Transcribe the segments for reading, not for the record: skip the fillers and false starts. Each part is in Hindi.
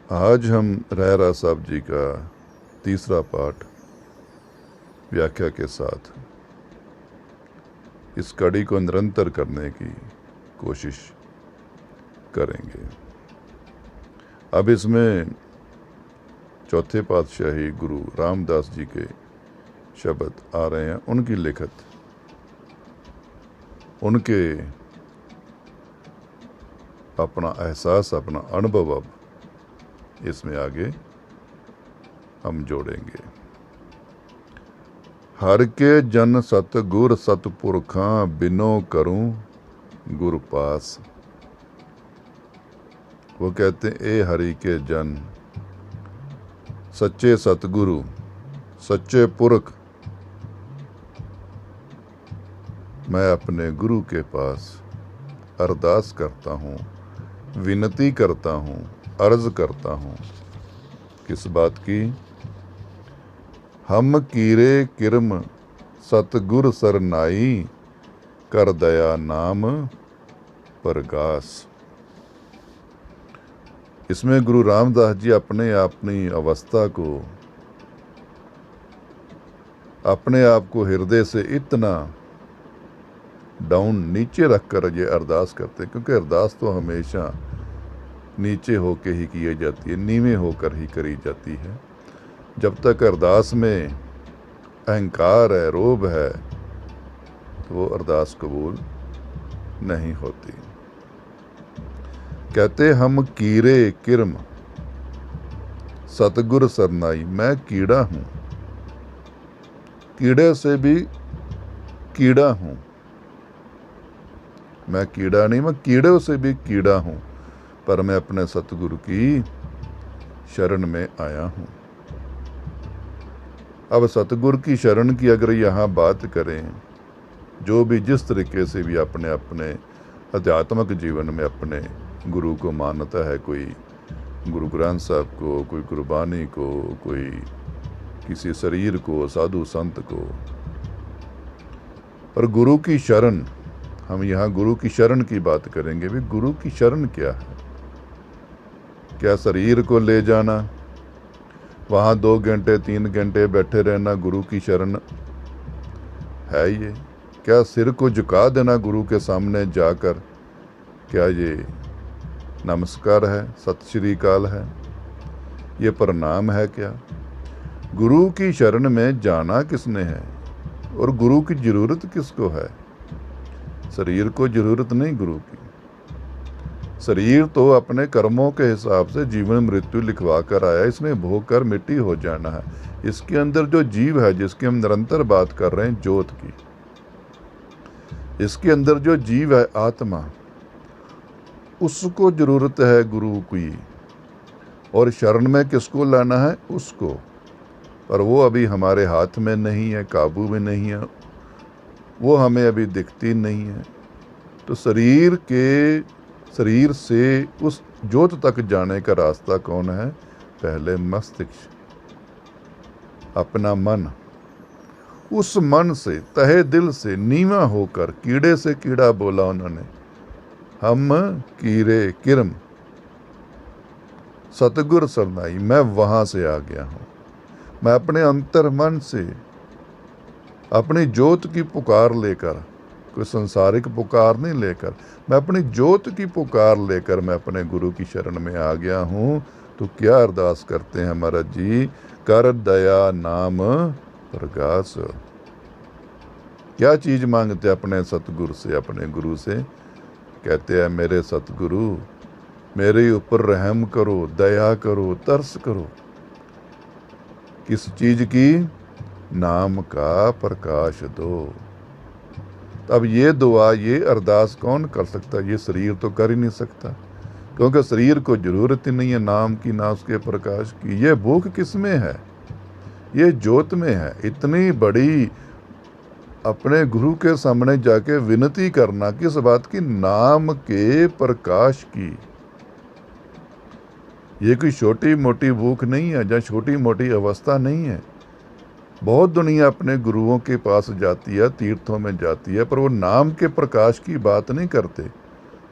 आज हम रहरा साहब जी का तीसरा पाठ व्याख्या के साथ इस कड़ी को निरंतर करने की कोशिश करेंगे। अब इसमें चौथे पातशाही गुरु रामदास जी के शब्द आ रहे हैं, उनकी लिखत, उनके अपना एहसास, अपना अनुभव अब इसमें आगे हम जोड़ेंगे। हर के जन सतगुर सतपुरखां बिनो करूं गुर पास। वो कहते हैं, ए हरि के जन, सच्चे सतगुरु, सच्चे पुरख, मैं अपने गुरु के पास अरदास करता हूँ, विनती करता हूँ, अर्ज करता हूँ। किस बात की? हम कीरे किरम सतगुर सरनाई, कर दया नाम परगास। इसमें गुरु रामदास जी अपने आप को हृदय से इतना डाउन, नीचे रखकर ये अरदास करते हैं, क्योंकि अरदास तो हमेशा नीचे होकर ही की जाती है, नीवे होकर ही करी जाती है। जब तक अरदास में अहंकार है, रोब है, तो वो अरदास कबूल नहीं होती। कहते हम कीरे किरम सतगुर सरनाई, मैं कीड़ा हूं, कीड़े से भी कीड़ा हूं। मैं कीड़ा नहीं, मैं कीड़े से भी कीड़ा हूं, पर मैं अपने सतगुरु की शरण में आया हूं। अब सतगुरु की शरण की अगर यहाँ बात करें, जो भी जिस तरीके से भी अपने अपने आध्यात्मिक जीवन में अपने गुरु को मानता है, कोई गुरु ग्रंथ साहब को, कोई गुरबानी को, कोई किसी शरीर को, साधु संत को, और गुरु की शरण, हम यहाँ गुरु की शरण की बात करेंगे। भी गुरु की शरण क्या है? क्या शरीर को ले जाना, वहाँ 2 घंटे 3 घंटे बैठे रहना गुरु की शरण है ये? क्या सिर को झुका देना गुरु के सामने जाकर, क्या ये नमस्कार है, सत श्री अकाल है, ये प्रणाम है? क्या गुरु की शरण में जाना किसने है? और गुरु की जरूरत किसको है? शरीर को जरूरत नहीं गुरु की। शरीर तो अपने कर्मों के हिसाब से जीवन मृत्यु लिखवा कर आया, इसने भोग कर मिट्टी हो जाना है। इसके अंदर जो जीव है, जिसकी हम निरंतर बात कर रहे हैं, ज्योत की, इसके अंदर जो जीव है, आत्मा, उसको जरूरत है गुरु की। और शरण में किसको लाना है? उसको। पर वो अभी हमारे हाथ में नहीं है, काबू में नहीं है, वो हमें अभी दिखती नहीं है। तो शरीर से उस ज्योत तक जाने का रास्ता कौन है? पहले मस्तिष्क, अपना मन। उस मन से, तहे दिल से नीवा होकर, कीड़े से कीड़ा बोला उन्होंने, हम कीरे किरम सतगुर सरनाई, मैं वहां से आ गया हूं। मैं अपने अंतर मन से अपनी ज्योत की पुकार लेकर, कोई संसारिक पुकार नहीं लेकर, मैं अपनी ज्योत की पुकार लेकर मैं अपने गुरु की शरण में आ गया हूं। तो क्या अरदास करते हैं महाराज जी? कर दया नाम प्रकाश। क्या चीज मांगते अपने सतगुरु से, अपने गुरु से? कहते हैं, मेरे सतगुरु, मेरे ऊपर रहम करो, दया करो, तरस करो। किस चीज की? नाम का प्रकाश दो। अब ये दुआ, ये अरदास कौन कर सकता? ये शरीर तो कर ही नहीं सकता, क्योंकि शरीर को जरूरत ही नहीं है नाम की, ना उसके प्रकाश की। ये भूख किस में है? ये ज्योत में है। इतनी बड़ी अपने गुरु के सामने जाके विनती करना किस बात की? नाम के प्रकाश की। ये कोई छोटी मोटी भूख नहीं है, जहाँ छोटी मोटी अवस्था नहीं है। बहुत दुनिया अपने गुरुओं के पास जाती है, तीर्थों में जाती है, पर वो नाम के प्रकाश की बात नहीं करते।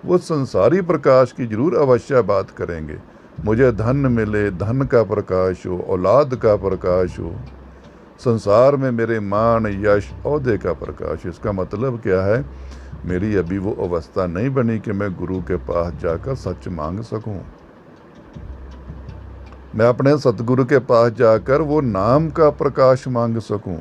वो संसारी प्रकाश की जरूर अवश्य बात करेंगे, मुझे धन मिले, धन का प्रकाश हो, औलाद का प्रकाश हो, संसार में मेरे मान यश औहदे का प्रकाश। इसका मतलब क्या है? मेरी अभी वो अवस्था नहीं बनी कि मैं गुरु के पास जाकर सच मांग सकूं। मैं अपने सतगुरु के पास जाकर वो नाम का प्रकाश मांग सकूं।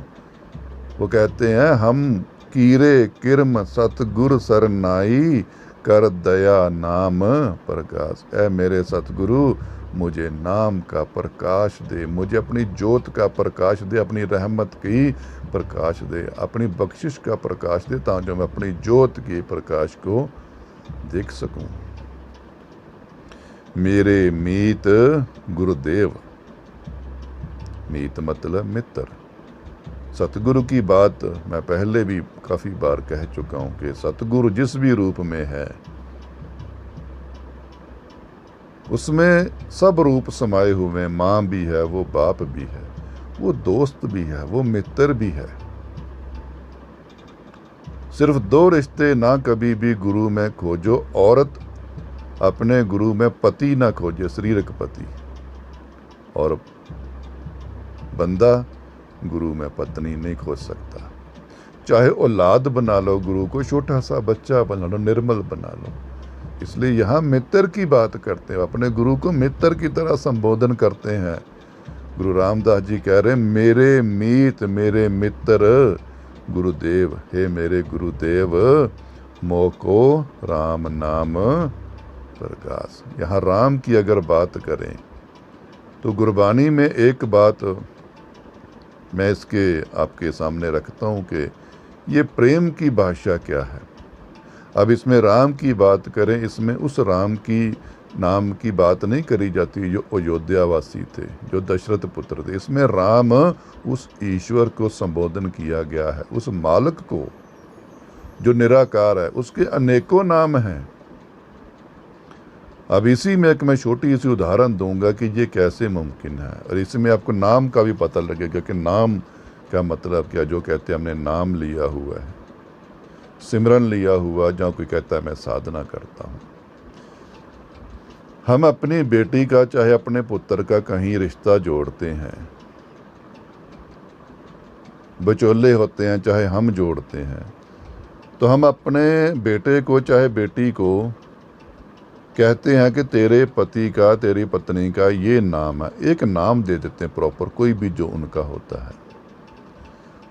वो कहते हैं, हम कीरे किरम सतगुर सरनाई, कर दया नाम प्रकाश। ऐ मेरे सतगुरु, मुझे नाम का प्रकाश दे, मुझे अपनी ज्योत का प्रकाश दे, अपनी रहमत की प्रकाश दे, अपनी बख्शिश का प्रकाश दे, ताकि मैं अपनी ज्योत के प्रकाश को देख सकूं। मेरे मीत गुरुदेव, मीत मतलब मित्र। सतगुरु की बात मैं पहले भी काफ़ी बार कह चुका हूं कि सतगुरु जिस भी रूप में है उसमें सब रूप समाये हुए। माँ भी है, वो बाप भी है, वो दोस्त भी है, वो मित्र भी है। सिर्फ दो रिश्ते ना कभी भी गुरु में खोजो, औरत अपने गुरु में पति ना खोजे, शरीरक पति, और बंदा गुरु में पत्नी नहीं खोज सकता। चाहे औलाद बना लो गुरु को, छोटा सा बच्चा बना लो, निर्मल बना लो। इसलिए यहाँ मित्र की बात करते हैं, अपने गुरु को मित्र की तरह संबोधन करते हैं। गुरु रामदास जी कह रहे हैं, मेरे मीत मेरे मित्र गुरुदेव, हे मेरे गुरुदेव, मोको राम नाम प्रकाश। यहाँ राम की अगर बात करें तो गुरबानी में एक बात मैं इसके आपके सामने रखता हूँ कि ये प्रेम की भाषा क्या है। अब इसमें राम की बात करें, इसमें उस राम की नाम की बात नहीं करी जाती जो अयोध्यावासी थे, जो दशरथ पुत्र थे। इसमें राम उस ईश्वर को संबोधन किया गया है, उस मालिक को जो निराकार है। उसके अनेकों नाम हैं। अब इसी में एक मैं छोटी सी उदाहरण दूंगा कि ये कैसे मुमकिन है, और इसमें आपको नाम का भी पता लगेगा कि नाम का मतलब क्या। जो कहते हैं हमने नाम लिया हुआ है, सिमरन लिया हुआ, जहाँ कोई कहता है मैं साधना करता हूँ। हम अपनी बेटी का चाहे अपने पुत्र का कहीं रिश्ता जोड़ते हैं, बचोले होते हैं, चाहे हम जोड़ते हैं, तो हम अपने बेटे को चाहे बेटी को कहते हैं कि तेरे पति का, तेरी पत्नी का ये नाम है। एक नाम दे देते हैं प्रॉपर, कोई भी जो उनका होता है।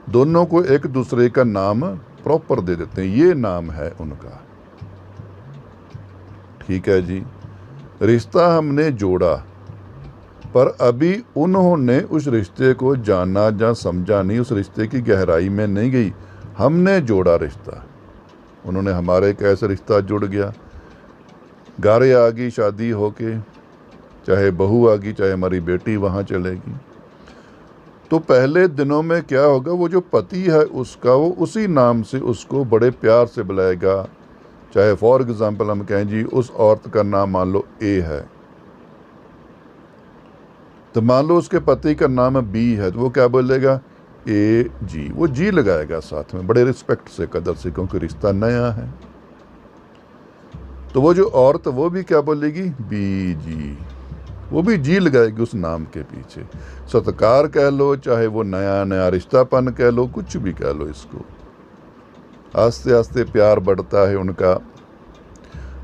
दोनों को एक दूसरे का नाम प्रॉपर दे देते हैं, ये नाम है उनका। ठीक है जी, रिश्ता हमने जोड़ा, पर अभी उन्होंने उस रिश्ते को जाना या समझा नहीं, उस रिश्ते की गहराई में नहीं गई। हमने जोड़ा रिश्ता, उन्होंने हमारे कैसे रिश्ता जुड़ गया। गारे आ गई शादी होके, चाहे बहू आ गई, चाहे हमारी बेटी वहाँ चलेगी, तो पहले दिनों में क्या होगा, वो जो पति है उसका, वो उसी नाम से उसको बड़े प्यार से बुलाएगा। चाहे फॉर एग्जाम्पल हम कहें जी उस औरत का नाम मान लो ए है, तो मान लो उसके पति का नाम बी है, तो वो क्या बोलेगा, ए जी, वो जी लगाएगा साथ में, बड़े रिस्पेक्ट से, कदर से, क्योंकि रिश्ता नया है। तो वो जो औरत वो भी क्या बोलेगी, बी जी, वो भी जी लगाएगी उस नाम के पीछे। सत्कार कह लो, चाहे वो नया नया रिश्तापन कह लो, कुछ भी कह लो इसको। आस्ते आस्ते प्यार बढ़ता है, उनका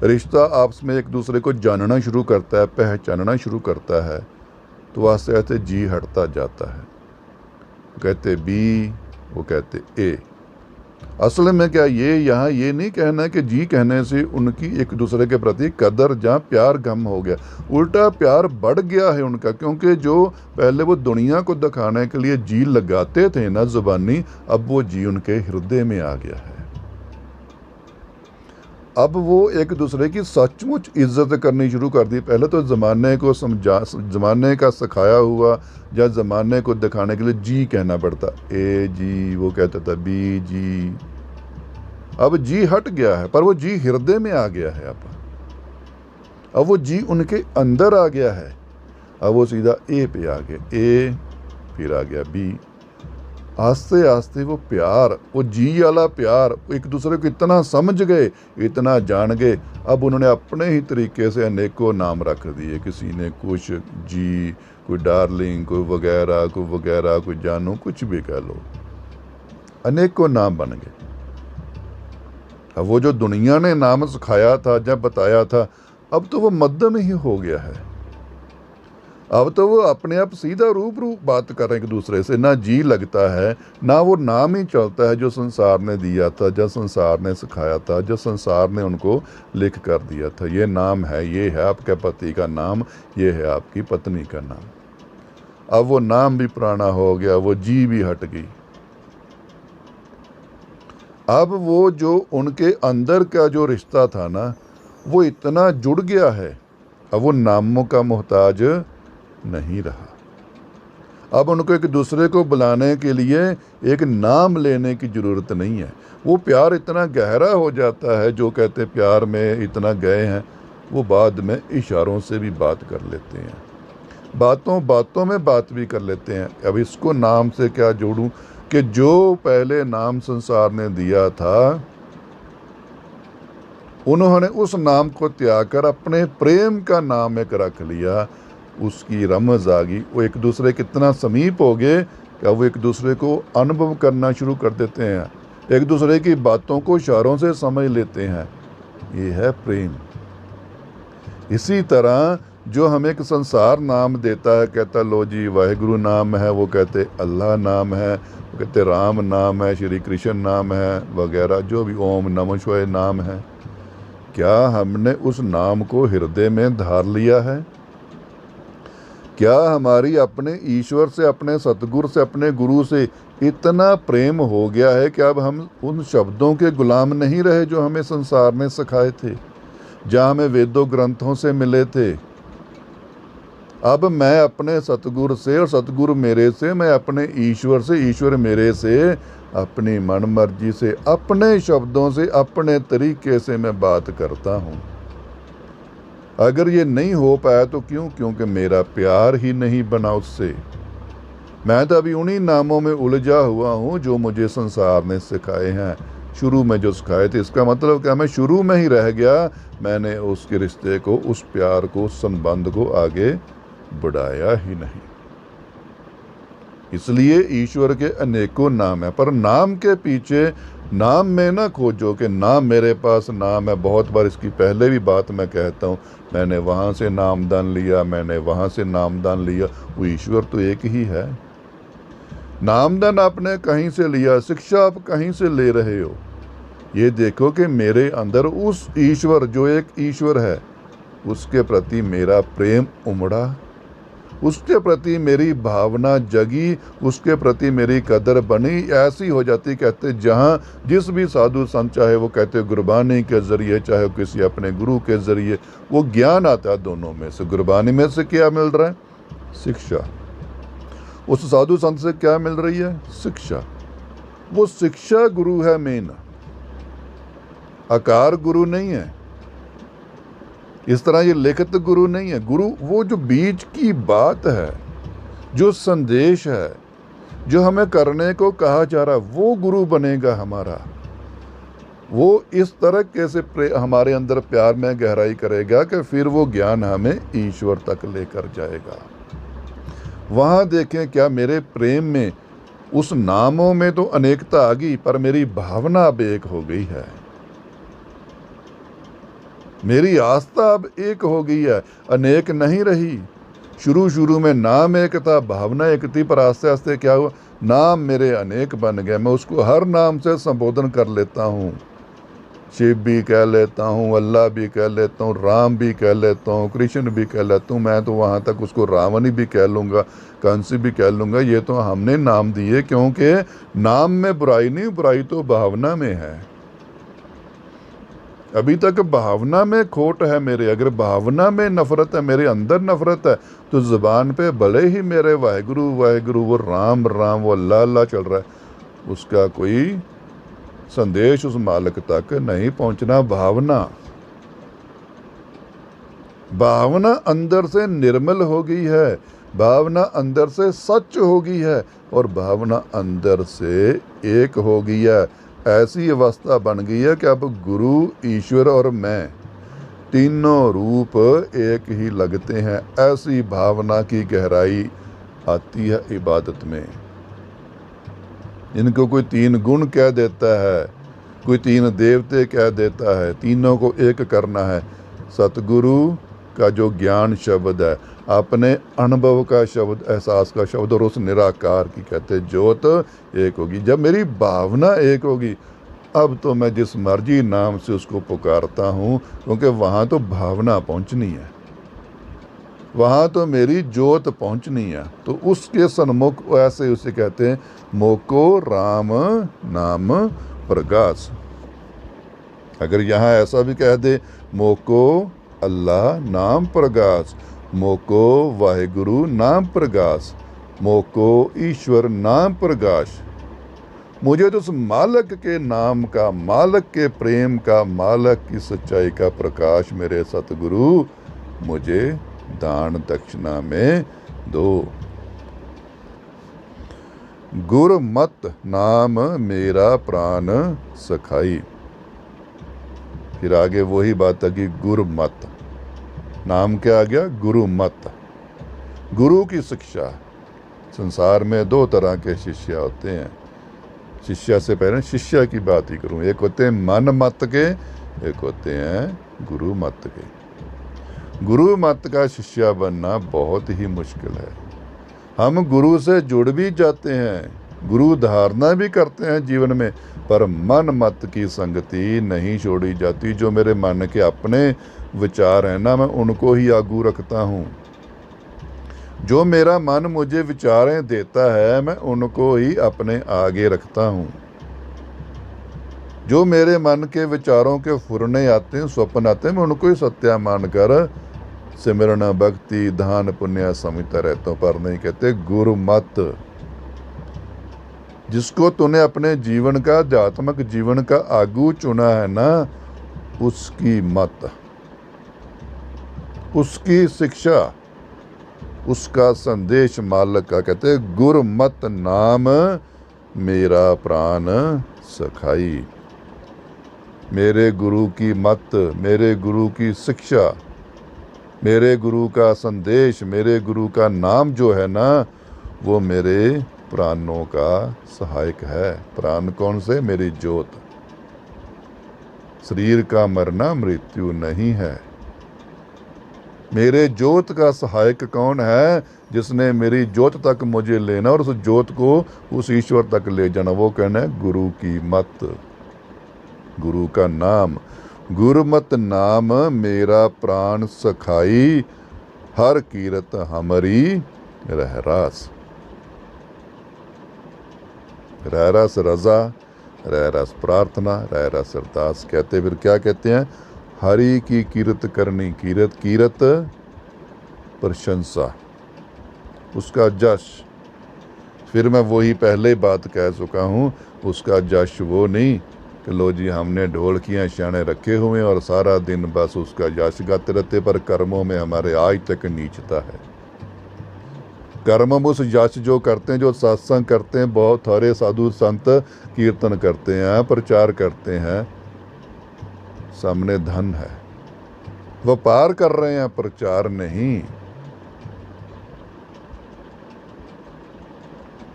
रिश्ता आपस में एक दूसरे को जानना शुरू करता है, पहचानना शुरू करता है, तो आस्ते आस्ते जी हटता जाता है। वो कहते बी, वो कहते ए। असल में क्या ये यहाँ ये नहीं कहना है कि जी कहने से उनकी एक दूसरे के प्रति कदर या प्यार कम हो गया, उल्टा प्यार बढ़ गया है उनका। क्योंकि जो पहले वो दुनिया को दिखाने के लिए जी लगाते थे ना जुबानी, अब वो जी उनके हृदय में आ गया है। अब वो एक दूसरे की सचमुच इज्जत करनी शुरू कर दी। पहले तो ज़माने को समझा, ज़माने का सिखाया हुआ या ज़माने को दिखाने के लिए जी कहना पड़ता, ए जी, वो कहता था बी जी। अब जी हट गया है, पर वो जी हृदय में आ गया है। अब वो जी उनके अंदर आ गया है। अब वो सीधा ए पे आ गया, ए फिर आ गया बी। आस्ते आस्ते वो प्यार, वो जी वाला प्यार, एक दूसरे को इतना समझ गए, इतना जान गए। अब उन्होंने अपने ही तरीके से अनेकों नाम रख दिए। किसी ने कुछ जी, कोई डार्लिंग, कोई वगैरह, कोई जानू, कुछ भी कह लो, अनेकों नाम बन गए। अब वो जो दुनिया ने नाम सिखाया था, जब बताया था, अब तो वो मध्यम ही हो गया है। अब तो वो अपने आप सीधा रूबरू बात कर रहे हैं एक दूसरे से, ना जी लगता है, ना वो नाम ही चलता है जो संसार ने दिया था, जो संसार ने सिखाया था, जो संसार ने उनको लिख कर दिया था। ये नाम है, ये है आपके पति का नाम, ये है आपकी पत्नी का नाम। अब वो नाम भी पुराना हो गया, वो जी भी हट गई। अब वो जो उनके अंदर का जो रिश्ता था ना, वो इतना जुड़ गया है, अब वो नामों का मोहताज नहीं रहा। अब उनको एक दूसरे को बुलाने के लिए एक नाम लेने की ज़रूरत नहीं है। वो प्यार इतना गहरा हो जाता है, जो कहते प्यार में इतना गए हैं, वो बाद में इशारों से भी बात कर लेते हैं, बातों बातों में बात भी कर लेते हैं। अब इसको नाम से क्या जोड़ूं कि जो पहले नाम संसार ने दिया था, उन्होंने उस नाम को त्याग कर अपने प्रेम का नाम एक रख लिया। उसकी रमज आ गई, वो एक दूसरे कितना समीप हो गए कि वो एक दूसरे को अनुभव करना शुरू कर देते हैं, एक दूसरे की बातों को इशारों से समझ लेते हैं। ये है प्रेम। इसी तरह जो हमें एक संसार नाम देता है, कहता लो जी वाहिगुरु नाम है, वो कहते अल्लाह नाम है, वो कहते राम नाम है, श्री कृष्ण नाम है, वगैरह जो भी ओम नमः शिवाय नाम है, क्या हमने उस नाम को हृदय में धार लिया है? क्या हमारी अपने ईश्वर से, अपने सतगुरु से, अपने गुरु से इतना प्रेम हो गया है कि अब हम उन शब्दों के गुलाम नहीं रहे जो हमें संसार ने सिखाए थे, जहाँ हमें वेदों ग्रंथों से मिले थे। अब मैं अपने सतगुरु से और सतगुरु मेरे से, मैं अपने ईश्वर से, ईश्वर मेरे से, अपनी मन मर्जी से, अपने शब्दों से, अपने तरीके से मैं बात करता हूँ। अगर ये नहीं हो पाया तो क्यों? क्योंकि मेरा प्यार ही नहीं बना उससे। मैं तो अभी उन्हीं नामों में उलझा हुआ हूँ जो मुझे संसार ने सिखाए हैं, शुरू में जो सिखाए थे। इसका मतलब क्या, मैं शुरू में ही रह गया, मैंने उसके रिश्ते को, उस प्यार को, उस संबंध को आगे बढ़ाया ही नहीं। इसलिए ईश्वर के अनेकों नाम है, पर नाम के पीछे, नाम में ना खोजो कि नाम मेरे पास नाम है। बहुत बार इसकी पहले भी बात मैं कहता हूँ, मैंने वहाँ से नामदान लिया, मैंने वहाँ से नामदान लिया। वो ईश्वर तो एक ही है। नामदान आपने कहीं से लिया, शिक्षा आप कहीं से ले रहे हो। ये देखो कि मेरे अंदर उस ईश्वर, जो एक ईश्वर है, उसके प्रति मेरा प्रेम उमड़ा, उसके प्रति मेरी भावना जगी, उसके प्रति मेरी कदर बनी। ऐसी हो जाती, कहते जहाँ जिस भी साधु संत, चाहे वो कहते गुरबानी के ज़रिए, चाहे किसी अपने गुरु के ज़रिए, वो ज्ञान आता है दोनों में से। गुरबानी में से क्या मिल रहा है? शिक्षा। उस साधु संत से क्या मिल रही है? शिक्षा। वो शिक्षा गुरु है मेन, आकार गुरु नहीं है। इस तरह ये लिखित गुरु नहीं है। गुरु वो जो बीच की बात है, जो संदेश है, जो हमें करने को कहा जा रहा है, वो गुरु बनेगा हमारा। वो इस तरह कैसे हमारे अंदर प्यार में गहराई करेगा कि फिर वो ज्ञान हमें ईश्वर तक लेकर जाएगा। वहाँ देखें क्या मेरे प्रेम में, उस नामों में तो अनेकता आ गई, पर मेरी भावना अब एक हो गई है, मेरी आस्था अब एक हो गई है, अनेक नहीं रही। शुरू में नाम एक था, भावना एक थी, पर आस्ते आस्ते क्या हुआ, नाम मेरे अनेक बन गए। मैं उसको हर नाम से संबोधन कर लेता हूँ। शिव भी कह लेता हूँ, अल्लाह भी कह लेता हूँ, राम भी कह लेता हूँ, कृष्ण भी कह लेता हूँ। मैं तो वहाँ तक उसको रावणी भी कह लूँगा, कंस भी कह लूँगा। ये तो हमने नाम दिए, क्योंकि नाम में बुराई नहीं, बुराई तो भावना में है। अभी तक भावना में खोट है मेरे। अगर भावना में नफरत है, मेरे अंदर नफरत है, तो ज़ुबान पे भले ही मेरे वाहिगुरु वाहिगुरु, वो राम राम, वो अल्लाह अल्लाह चल रहा है, उसका कोई संदेश उस मालिक तक नहीं पहुंचना। भावना अंदर से निर्मल हो गई है। भावना अंदर से सच हो गई है और भावना अंदर से एक हो गई है। ऐसी अवस्था बन गई है कि अब गुरु, ईश्वर और मैं तीनों रूप एक ही लगते हैं। ऐसी भावना की गहराई आती है इबादत में। इनको कोई 3 गुण कह देता है, कोई 3 देवते कह देता है, तीनों को एक करना है। सतगुरु का जो ज्ञान शब्द है, अपने अनुभव का शब्द, एहसास का शब्द, और उस निराकार की कहते ज्योत एक होगी। जब मेरी भावना एक होगी, अब तो मैं जिस मर्जी नाम से उसको पुकारता हूँ, क्योंकि वहाँ तो भावना पहुँचनी है, वहाँ तो मेरी ज्योत पहुँचनी है। तो उसके सन्मुख ऐसे उसे कहते हैं मोको राम नाम प्रकाश। अगर यहाँ ऐसा भी कह दे मोको अल्लाह नाम प्रकाश, मोको वाहिगुरु नाम प्रकाश, मोको ईश्वर नाम प्रकाश, मुझे तो उस मालक के नाम का, मालक के प्रेम का, मालक की सच्चाई का प्रकाश मेरे सतगुरु मुझे दान दक्षिणा में दो। गुरमत नाम मेरा प्राण सखाई। फिर आगे वही बात है कि गुरमत नाम क्या आ गया, गुरुमत, गुरु की शिक्षा। संसार में 2 तरह के शिष्य होते हैं। शिष्य से पहले शिष्य की बात ही करूं। एक होते हैं मन मत के, एक होते हैं गुरु मत के। गुरु मत का शिष्य बनना बहुत ही मुश्किल है। हम गुरु से जुड़ भी जाते हैं, गुरु धारणा भी करते हैं जीवन में, पर मन मत की संगति नहीं छोड़ी जाती। जो मेरे मन के अपने विचार हैं ना, मैं उनको ही आगू रखता हूँ। जो मेरा मन मुझे विचारें देता है, मैं उनको ही अपने आगे रखता हूँ। जो मेरे मन के विचारों के फुरने आते हैं, स्वप्न आते हैं, मैं उनको ही सत्या मानकर सिमरन भक्ति दान पुण्य समझता रहता हूँ। पर नहीं कहते गुरुमत। जिसको तूने अपने जीवन का, आध्यात्मिक जीवन का आगू चुना है ना, उसकी मत, उसकी शिक्षा, उसका संदेश मालक का कहते गुरुमत नाम मेरा प्राण सखाई। मेरे गुरु की मत, मेरे गुरु की शिक्षा, मेरे गुरु का संदेश, मेरे गुरु का नाम जो है ना, वो मेरे प्राणों का सहायक है। प्राण कौन से? मेरी ज्योत। शरीर का मरना मृत्यु नहीं है। मेरे ज्योत का सहायक कौन है? जिसने मेरी ज्योत तक मुझे लेना और उस ज्योत को उस ईश्वर तक ले जाना, वो कहना है गुरु की मत, गुरु का नाम। गुरुमत नाम मेरा प्राण सखाई, हर कीरत हमारी रहरास। रहरस रजा, रहरस प्रार्थना, रहरस अरदास। कहते फिर क्या कहते हैं? हरि की कीरत करनी, कीरत कीरत प्रशंसा, उसका जश। फिर मैं वही पहले बात कह चुका हूँ, उसका जश वो नहीं कि लो जी हमने ढोलकियाँ शाने रखे हुए और सारा दिन बस उसका यश गाते रहते, पर कर्मों में हमारे आज तक नीचता है। कर्म हम उस यश जो करते हैं, जो सत्संग करते हैं, बहुत सारे साधु संत कीर्तन करते हैं, प्रचार करते हैं, सामने धन है, व्यापार कर रहे हैं, प्रचार नहीं।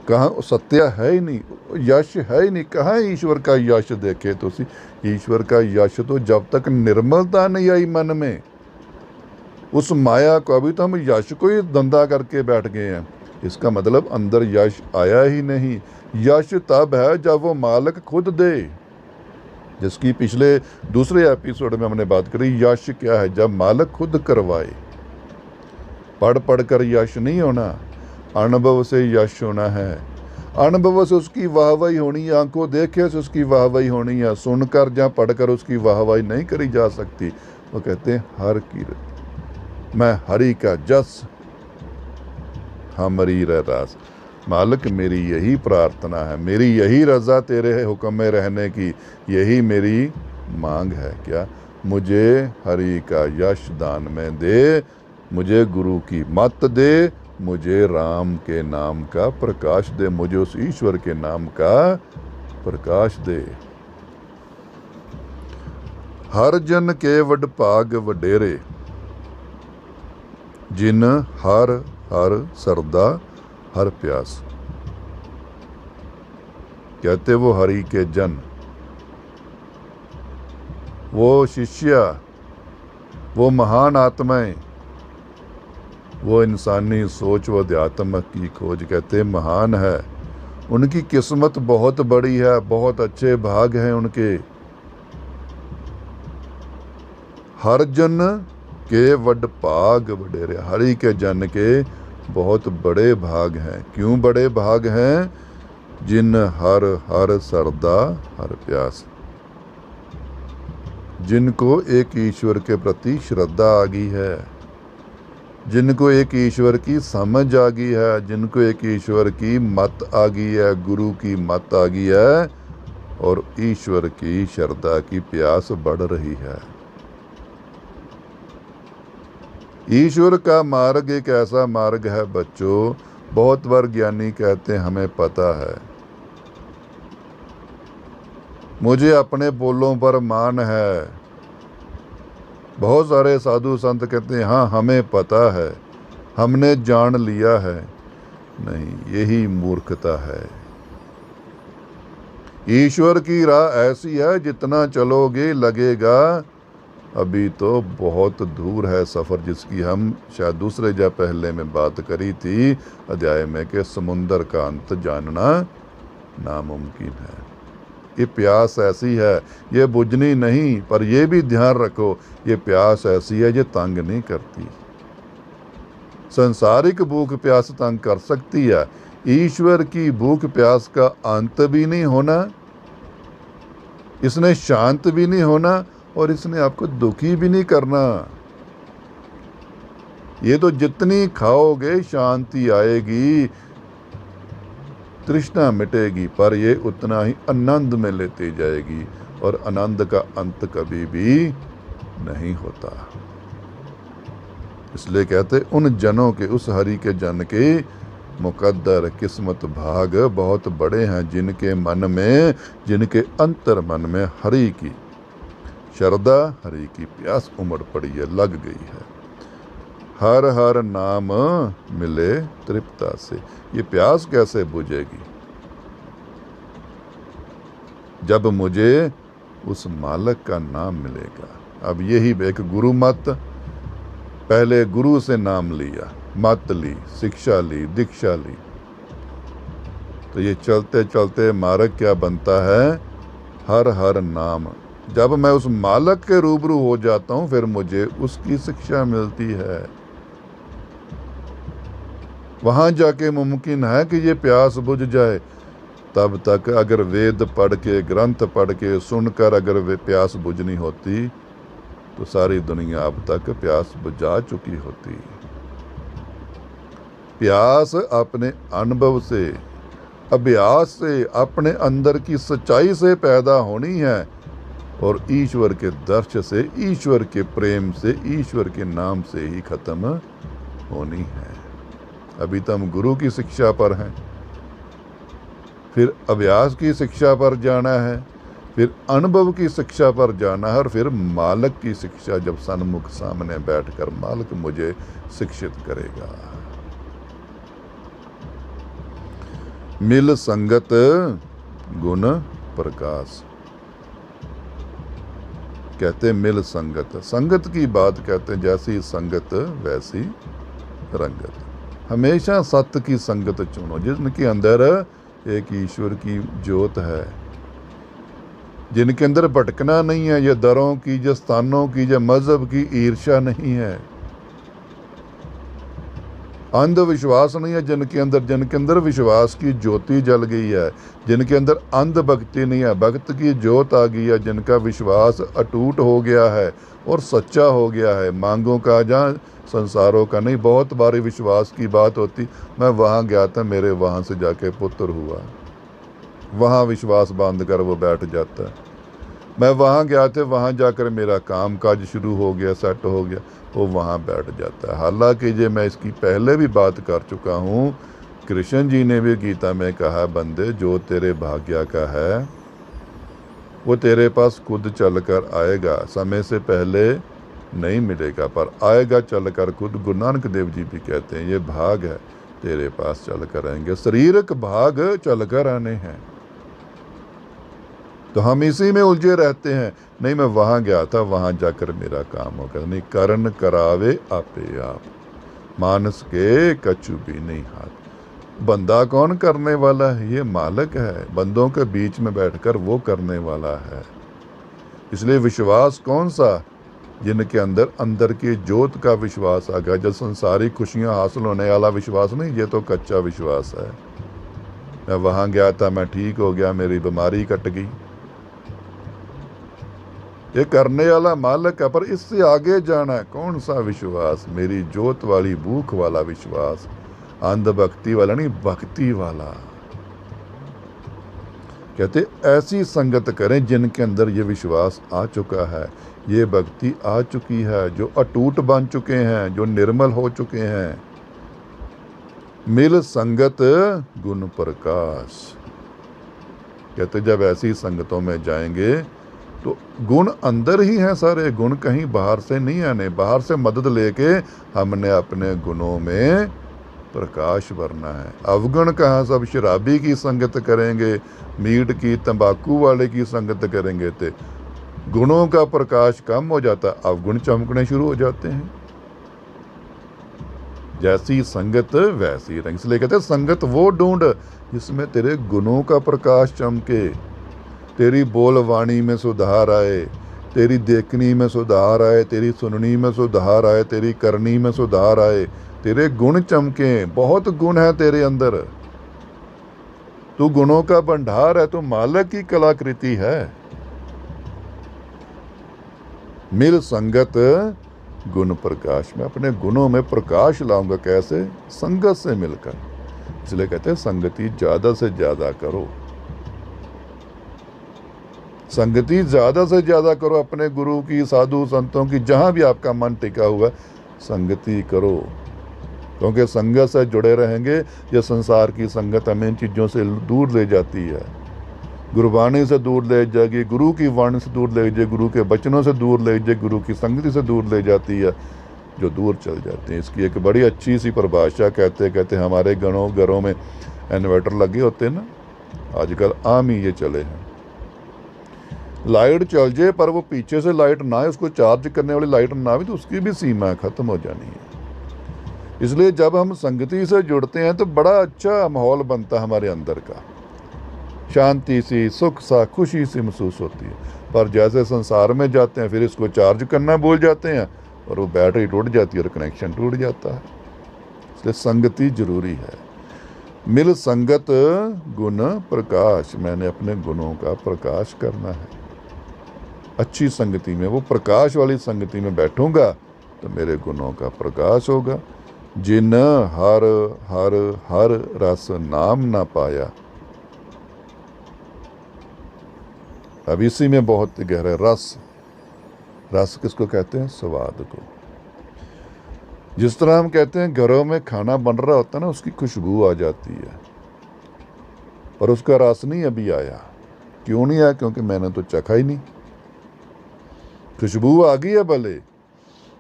कहाँ सत्य है ही नहीं, यश है ही नहीं। कहाँ ईश्वर का यश देखे तो ईश्वर का यश तो जब तक निर्मलता नहीं आई मन में, उस माया को, अभी तो हम यश को ही धंधा करके बैठ गए हैं। इसका मतलब अंदर यश आया ही नहीं। यश तब है जब वो मालिक खुद दे, जिसकी पिछले दूसरे एपिसोड में हमने बात करी। यश क्या है? जब मालिक खुद करवाए। पढ़ पढ़ कर यश नहीं होना, अनुभव से यश होना है। अनुभव से उसकी वाहवाही होनी है, आंखों देखे से उसकी वाहवाही होनी है, सुनकर या पढ़कर उसकी वाहवाही नहीं करी जा सकती। वो कहते हैं हर कीरत मैं हरि का जस, हमारी रस। मालिक मेरी यही प्रार्थना है, मेरी यही रजा तेरे हुक्म में रहने की, यही मेरी मांग है। क्या? मुझे हरि का यश दान में दे, मुझे गुरु की मत दे, मुझे राम के नाम का प्रकाश दे, मुझे उस ईश्वर के नाम का प्रकाश दे। हर जन के वड भाग वडेरे, जिन हर हर सरदा हर प्यास। कहते वो हरि के जन, वो शिष्य, वो महान आत्माएं, वो इंसानी सोच व अध्यात्म की खोज कहते महान है। उनकी किस्मत बहुत बड़ी है, बहुत अच्छे भाग हैं उनके। हर जन के वड भाग वडेरे, हरि के जन के बहुत बड़े भाग हैं। क्यों बड़े भाग हैं? जिन हर हर सरदा हर प्यास, जिनको एक ईश्वर के प्रति श्रद्धा आ गई है, जिनको एक ईश्वर की समझ आ गई है, जिनको एक ईश्वर की मत आ गई है, गुरु की मत आ गई है, और ईश्वर की श्रद्धा की प्यास बढ़ रही है। ईश्वर का मार्ग एक ऐसा मार्ग है बच्चों, बहुत बार ज्ञानी कहते हैं हमें पता है, मुझे अपने बोलों पर मान है। बहुत सारे साधु संत कहते हैं हाँ हमें पता है, हमने जान लिया है। नहीं, यही मूर्खता है। ईश्वर की राह ऐसी है, जितना चलोगे लगेगा अभी तो बहुत दूर है सफ़र, जिसकी हम शायद दूसरे या पहले में बात करी थी अध्याय में, कि समुंदर का अंत जानना नामुमकिन है। ये प्यास ऐसी है, ये बुझनी नहीं, पर ये भी ध्यान रखो, ये प्यास ऐसी है जो तंग नहीं करती। संसारिक भूख प्यास तंग कर सकती है, ईश्वर की भूख प्यास का अंत भी नहीं होना, इसने शांत भी नहीं होना, और इसने आपको दुखी भी नहीं करना। ये तो जितनी खाओगे शांति आएगी, तृष्णा मिटेगी, पर ये उतना ही आनंद में लेती जाएगी, और आनंद का अंत कभी भी नहीं होता। इसलिए कहते उन जनों के, उस हरि के जन के मुकद्दर किस्मत भाग बहुत बड़े हैं, जिनके मन में, जिनके अंतर मन में हरि की श्रद्धा, हरि की प्यास उमड़ पड़ी है, लग गई है। हर हर नाम मिले तृप्ता से। ये प्यास कैसे बुझेगी? जब मुझे उस मालिक का नाम मिलेगा। अब यही एक गुरु मत, पहले गुरु से नाम लिया, मत ली, शिक्षा ली, दीक्षा ली, तो ये चलते चलते मार्ग क्या बनता है? हर हर नाम। जब मैं उस मालिक के रूबरू हो जाता हूं, फिर मुझे उसकी शिक्षा मिलती है। वहां जाके मुमकिन है कि ये प्यास बुझ जाए। तब तक अगर वेद पढ़ के, ग्रंथ पढ़ के, सुनकर अगर वे प्यास बुझनी होती, तो सारी दुनिया अब तक प्यास बुझा चुकी होती। प्यास अपने अनुभव से, अभ्यास से, अपने अंदर की सच्चाई से पैदा होनी है, और ईश्वर के दर्श से, ईश्वर के प्रेम से, ईश्वर के नाम से ही खत्म होनी है। अभी तो हम गुरु की शिक्षा पर हैं, फिर अभ्यास की शिक्षा पर जाना है, फिर अनुभव की शिक्षा पर जाना है, और फिर मालिक की शिक्षा, जब सन्मुख सामने बैठकर मालिक मुझे शिक्षित करेगा। मिल संगत गुण प्रकाश। कहते मिल संगत, संगत की बात कहते हैं, जैसी संगत वैसी रंगत। हमेशा सत्य की संगत चुनो, जिनके अंदर एक ईश्वर की ज्योत है, जिनके अंदर भटकना नहीं है, या दरों की, या स्थानों की, या मजहब की ईर्ष्या नहीं है, अंधविश्वास नहीं है जिनके अंदर विश्वास की ज्योति जल गई है, जिनके अंदर अंध भक्ति नहीं है, भक्त की ज्योत आ गई है, जिनका विश्वास अटूट हो गया है और सच्चा हो गया है। मांगों का जहाँ, संसारों का नहीं। बहुत बारी विश्वास की बात होती, मैं वहाँ गया था, मेरे वहाँ से जाके पुत्र हुआ, वहाँ विश्वास बांध कर वो बैठ जाता है। मैं वहाँ गया था, वहाँ जाकर मेरा काम काज शुरू हो गया, सेट हो गया, वो वहाँ बैठ जाता है। हालांकि ये मैं इसकी पहले भी बात कर चुका हूँ, कृष्ण जी ने भी गीता में कहा, बंदे जो तेरे भाग्य का है वो तेरे पास खुद चल कर आएगा, समय से पहले नहीं मिलेगा पर आएगा चल कर खुद। गुरु नानक देव जी भी कहते हैं ये भाग है तेरे पास चल कर आएंगे, शारीरिक भाग चल कर आने हैं। तो हम इसी में उलझे रहते हैं, नहीं मैं वहाँ गया था, वहाँ जाकर मेरा काम होगा। नहीं, करण करावे आपे आप, मानस के कछु भी नहीं हाथ। बंदा कौन करने वाला है? ये मालिक है, बंदों के बीच में बैठकर वो करने वाला है। इसलिए विश्वास कौन सा? जिनके अंदर अंदर की ज्योत का विश्वास आ गया। जब संसारी खुशियां हासिल होने वाला विश्वास नहीं, ये तो कच्चा विश्वास है। मैं वहाँ गया था, मैं ठीक हो गया, मेरी बीमारी कट गई। ये करने वाला मालिक है, पर इससे आगे जाना है। कौन सा विश्वास? मेरी ज्योत वाली भूख वाला विश्वास, अंधभक्ति वाला नहीं, भक्ति वाला। कहते ऐसी संगत करें जिनके अंदर ये विश्वास आ चुका है, ये भक्ति आ चुकी है, जो अटूट बन चुके हैं, जो निर्मल हो चुके हैं। मिल संगत गुण प्रकाश। कहते जब ऐसी संगतों में जाएंगे तो गुण अंदर ही हैं सारे, गुण कहीं बाहर से नहीं आने। बाहर से मदद लेके हमने अपने गुणों में प्रकाश भरना है। अवगुण कहाँ? सब शराबी की संगत करेंगे, मीट की, तंबाकू वाले की संगत करेंगे तो गुणों का प्रकाश कम हो जाता, अवगुण चमकने शुरू हो जाते हैं। जैसी संगत वैसी रंग। इसलिए कहते संगत वो ढूंढ जिसमें तेरे गुणों का प्रकाश चमके, तेरी बोलवाणी में सुधार आए, तेरी देखनी में सुधार आए, तेरी सुननी में सुधार आए, तेरी करनी में सुधार आए, तेरे गुण चमके। बहुत गुण है तेरे अंदर, तू गुणों का भंडार है, तू मालिक की कलाकृति है। मिल संगत गुण प्रकाश। में अपने गुणों में प्रकाश लाऊंगा कैसे? संगत से मिलकर। इसलिए कहते हैं संगति ज्यादा से ज्यादा करो, संगति ज्यादा से ज्यादा करो। अपने गुरु की, साधु संतों की, जहां भी आपका मन टिका हुआ संगति करो, क्योंकि संगत से जुड़े रहेंगे। ये संसार की संगत हमें इन चीज़ों से दूर ले जाती है, गुरुवाणी से दूर ले जाएगी, गुरु की वाणी से दूर ले जाएगी, गुरु के वचनों से दूर ले जाएगी, गुरु की संगति से दूर ले जाती है, जो दूर चल जाते हैं। इसकी एक बड़ी अच्छी सी परिभाषा कहते हमारे घरों में इन्वर्टर लगे होते हैं ना, आजकल आम ही ये चले हैं। लाइट चल जाए पर वो पीछे से लाइट ना है, उसको चार्ज करने वाली लाइट ना भी, तो उसकी भी सीमा खत्म हो जानी है। इसलिए जब हम संगति से जुड़ते हैं तो बड़ा अच्छा माहौल बनता है हमारे अंदर का, शांति सी, सुख सा, खुशी सी महसूस होती है। पर जैसे संसार में जाते हैं फिर इसको चार्ज करना भूल जाते हैं और वो बैटरी टूट जाती है और कनेक्शन टूट जाता है। इसलिए संगति जरूरी है। मिल संगत गुण प्रकाश। मैंने अपने गुणों का प्रकाश करना है। अच्छी संगति में, वो प्रकाश वाली संगति में बैठूंगा तो मेरे गुणों का प्रकाश होगा। जिन हर हर हर रस नाम ना पाया। अब इसी में बहुत गहरा रस। रस किसको कहते हैं? स्वाद को। जिस तरह हम कहते हैं घरों में खाना बन रहा होता है ना, उसकी खुशबू आ जाती है पर उसका रस नहीं अभी आया। क्यों नहीं आया? क्योंकि मैंने तो चखा ही नहीं। खुशबू आ गई है भले,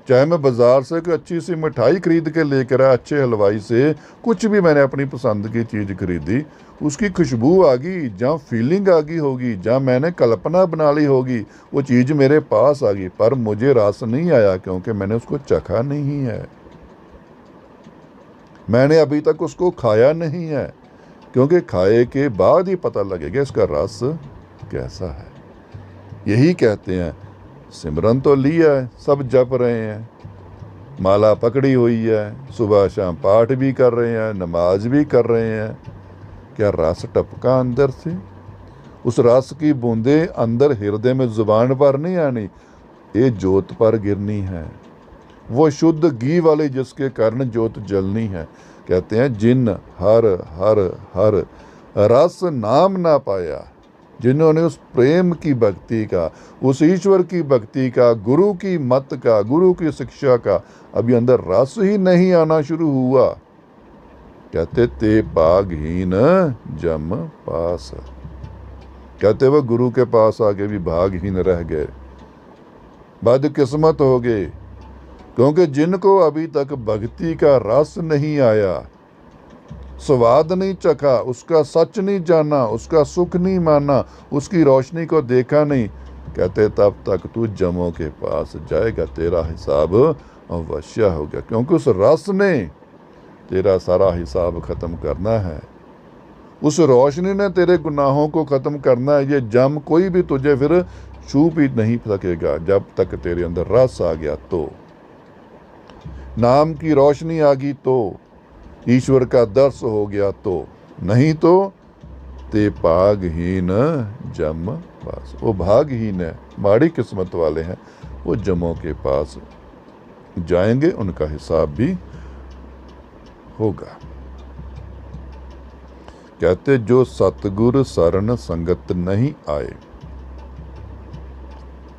चाहे मैं बाजार से कोई अच्छी सी मिठाई खरीद के लेकर आया, अच्छे हलवाई से, कुछ भी मैंने अपनी पसंद की चीज़ खरीदी, उसकी खुशबू आ गई, जहाँ फीलिंग आ गई होगी, जहाँ मैंने कल्पना बना ली होगी, वो चीज़ मेरे पास आ गई, पर मुझे रस नहीं आया क्योंकि मैंने उसको चखा नहीं है। मैंने अभी तक उसको खाया नहीं है, क्योंकि खाए के बाद ही पता लगेगा इसका रस कैसा है। यही कहते हैं सिमरन तो लिया है, सब जप रहे हैं, माला पकड़ी हुई है, सुबह शाम पाठ भी कर रहे हैं, नमाज भी कर रहे हैं, क्या रस टपका अंदर से? उस रस की बूंदें अंदर हृदय में जुबान पर नहीं आनी, ये ज्योत पर गिरनी है। वो शुद्ध घी वाली जिसके कारण ज्योत जलनी है। कहते हैं जिन हर हर हर रस नाम ना पाया। जिन्होंने उस प्रेम की भक्ति का, उस ईश्वर की भक्ति का, गुरु की मत का, गुरु की शिक्षा का अभी अंदर रस ही नहीं आना शुरू हुआ, कहते ते भागहीन जम पास। कहते वह गुरु के पास आके भी भागहीन रह गए, बदकिस्मत हो गए, क्योंकि जिनको अभी तक भक्ति का रस नहीं आया, स्वाद नहीं चखा, उसका सच नहीं जाना, उसका सुख नहीं माना, उसकी रोशनी को देखा नहीं, कहते तब तक तू जमों के पास जाएगा, तेरा हिसाब अवश्य हो गया, क्योंकि उस रस ने तेरा सारा हिसाब खत्म करना है, उस रोशनी ने तेरे गुनाहों को खत्म करना है। ये जम कोई भी तुझे फिर छू भी नहीं सकेगा जब तक तेरे अंदर रस आ गया, तो नाम की रोशनी आ गई, तो ईश्वर का दर्श हो गया, तो नहीं तो ते भागहीन जम पास। वो भागहीन है, माड़ी किस्मत वाले हैं, वो जमों के पास जाएंगे, उनका हिसाब भी होगा। कहते जो सतगुर शरण संगत नहीं आए,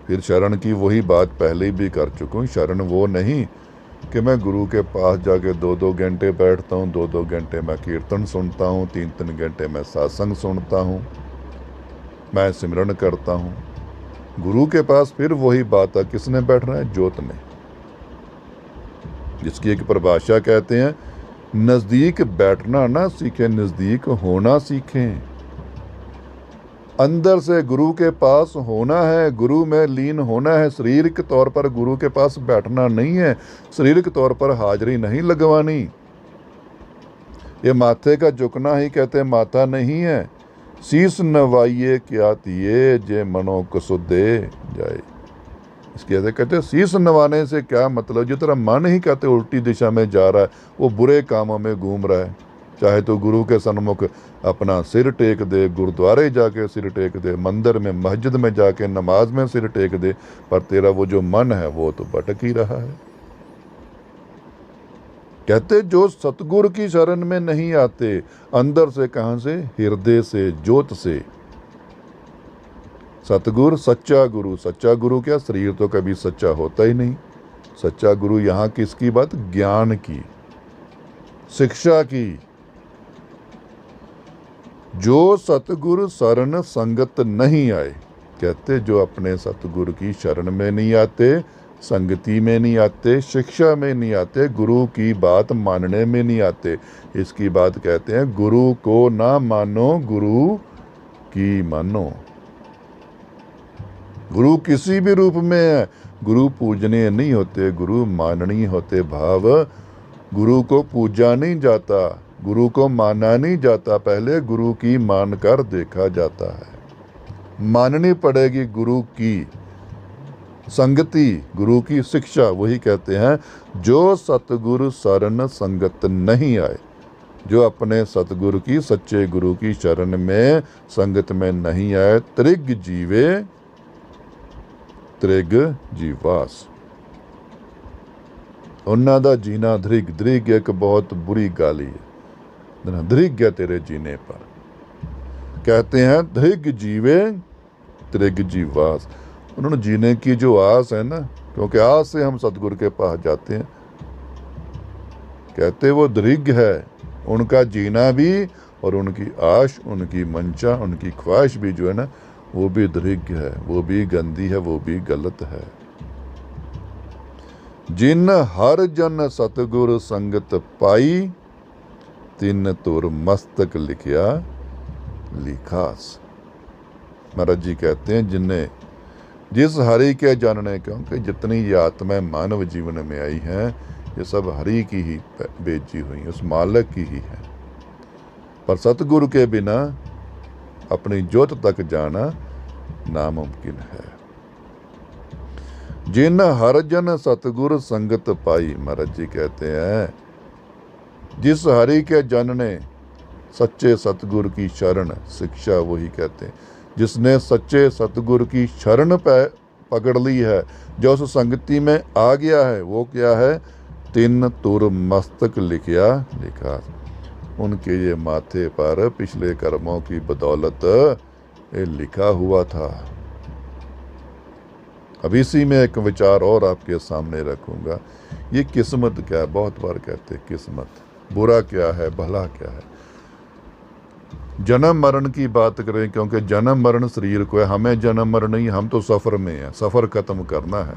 फिर शरण की वही बात पहले भी कर चुका हूं। शरण वो नहीं कि मैं गुरु के पास जाके 2-2 घंटे बैठता हूँ, 2-2 घंटे मैं कीर्तन सुनता हूँ, 3-3 घंटे मैं सत्संग सुनता हूँ, मैं सिमरन करता हूँ। गुरु के पास फिर वही बात है, किसने बैठना है? ज्योत ने, जिसकी एक परिभाषा कहते हैं, नजदीक बैठना ना सीखें, नजदीक होना सीखें। अंदर से गुरु के पास होना है, गुरु में लीन होना है। शारीरिक तौर पर गुरु के पास बैठना नहीं है, शारीरिक तौर पर हाजिरी नहीं लगवानी। ये माथे का झुकना ही कहते माथा नहीं है। शीस नवाइये क्या तिये जे मनो कसुदे जाए। इसके ऐसे कहते शीस नवाने से क्या मतलब, जो तेरा मन ही कहते उल्टी दिशा में जा रहा है, वो बुरे कामों में घूम रहा है। चाहे तो गुरु के सन्मुख अपना सिर टेक दे, गुरुद्वारे जाके सिर टेक दे, मंदिर में मस्जिद में जाके नमाज में सिर टेक दे, पर तेरा वो जो मन है वो तो भटक ही रहा है। कहते जो सतगुरु की शरण में नहीं आते, अंदर से, कहां से? हृदय से, ज्योत से। सतगुरु सच्चा गुरु, सच्चा गुरु क्या? शरीर तो कभी सच्चा होता ही नहीं। सच्चा गुरु यहां किसकी बात? ज्ञान की, शिक्षा की। जो सतगुरु शरण संगत नहीं आए, कहते जो अपने सतगुरु की शरण में नहीं आते, संगति में नहीं आते, शिक्षा में नहीं आते, गुरु की बात मानने में नहीं आते, इसकी बात कहते हैं गुरु को ना मानो, गुरु की मानो। गुरु किसी भी रूप में है, गुरु पूजनीय नहीं होते, गुरु माननीय होते। भाव गुरु को पूजा नहीं जाता, गुरु को माना नहीं जाता, पहले गुरु की मानकर देखा जाता है। माननी पड़ेगी गुरु की संगति, गुरु की शिक्षा। वही कहते हैं जो सतगुरु शरण संगत नहीं आए, जो अपने सतगुरु की, सच्चे गुरु की शरण में संगत में नहीं आए, त्रिग जीवे त्रिग जीवास। उन्हों का जीना धृग, धृग एक बहुत बुरी गाली है, धृग है तेरे जीने पर। कहते हैं धृग जीवे त्रिग जीवास। उन्होंने जीने की जो आस है ना, क्योंकि आस से हम सतगुरु के पास जाते हैं, कहते वो धृग है। उनका जीना भी और उनकी आश, उनकी मंशा, उनकी ख्वाहिश भी जो है ना, वो भी धृग है, वो भी गंदी है, वो भी गलत है। जिन हर जन सतगुरु संगत पाई, तिन तुर मस्तक लिखिया लिखास। महाराज जी कहते हैं जिनने, जिस हरि के जानने, क्योंकि जितनी ये आत्माएं मानव जीवन में आई हैं, ये सब हरि की ही भेजी हुई, उस मालिक की ही है। पर सतगुरु के बिना अपनी ज्योत तक जाना नामुमकिन है। जिन हर जन सतगुरु संगत पाई, महाराज जी कहते हैं जिस हरि के जानने, सच्चे सतगुरु की शरण, शिक्षा वही कहते हैं जिसने सच्चे सतगुरु की शरण पकड़ ली है, जो उस संगति में आ गया है, वो क्या है? तिन तुर मस्तक लिखिया लिखा। उनके ये माथे पर पिछले कर्मों की बदौलत ये लिखा हुआ था। अब इसी में एक विचार और आपके सामने रखूंगा। ये किस्मत क्या है? बहुत बार कहते हैं किस्मत, बुरा क्या है, भला क्या है। जन्म मरण की बात करें, क्योंकि जन्म मरण शरीर को है, हमें जन्म मरण नहीं, हम तो सफ़र में हैं, सफ़र ख़त्म करना है।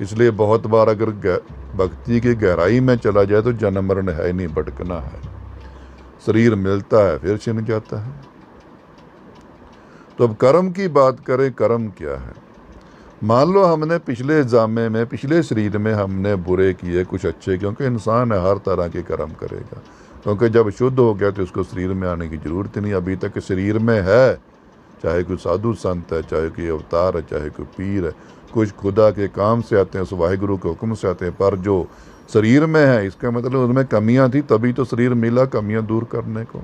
इसलिए बहुत बार अगर भक्ति की गहराई में चला जाए तो जन्म मरण है नहीं, भटकना है। शरीर मिलता है फिर छिन जाता है। तो अब कर्म की बात करें, कर्म क्या है? मान लो हमने पिछले जामे में, पिछले शरीर में हमने बुरे किए, कुछ अच्छे, क्योंकि इंसान है हर तरह के कर्म करेगा, क्योंकि जब शुद्ध हो गया तो उसको शरीर में आने की ज़रूरत नहीं। अभी तक शरीर में है, चाहे कोई साधु संत है, चाहे कोई अवतार है, चाहे कोई पीर है, कुछ खुदा के काम से आते हैं, वाहिगुरु के हुक्म से आते हैं, पर जो शरीर में है इसका मतलब उसमें कमियां थी, तभी तो शरीर मिला कमियां दूर करने को।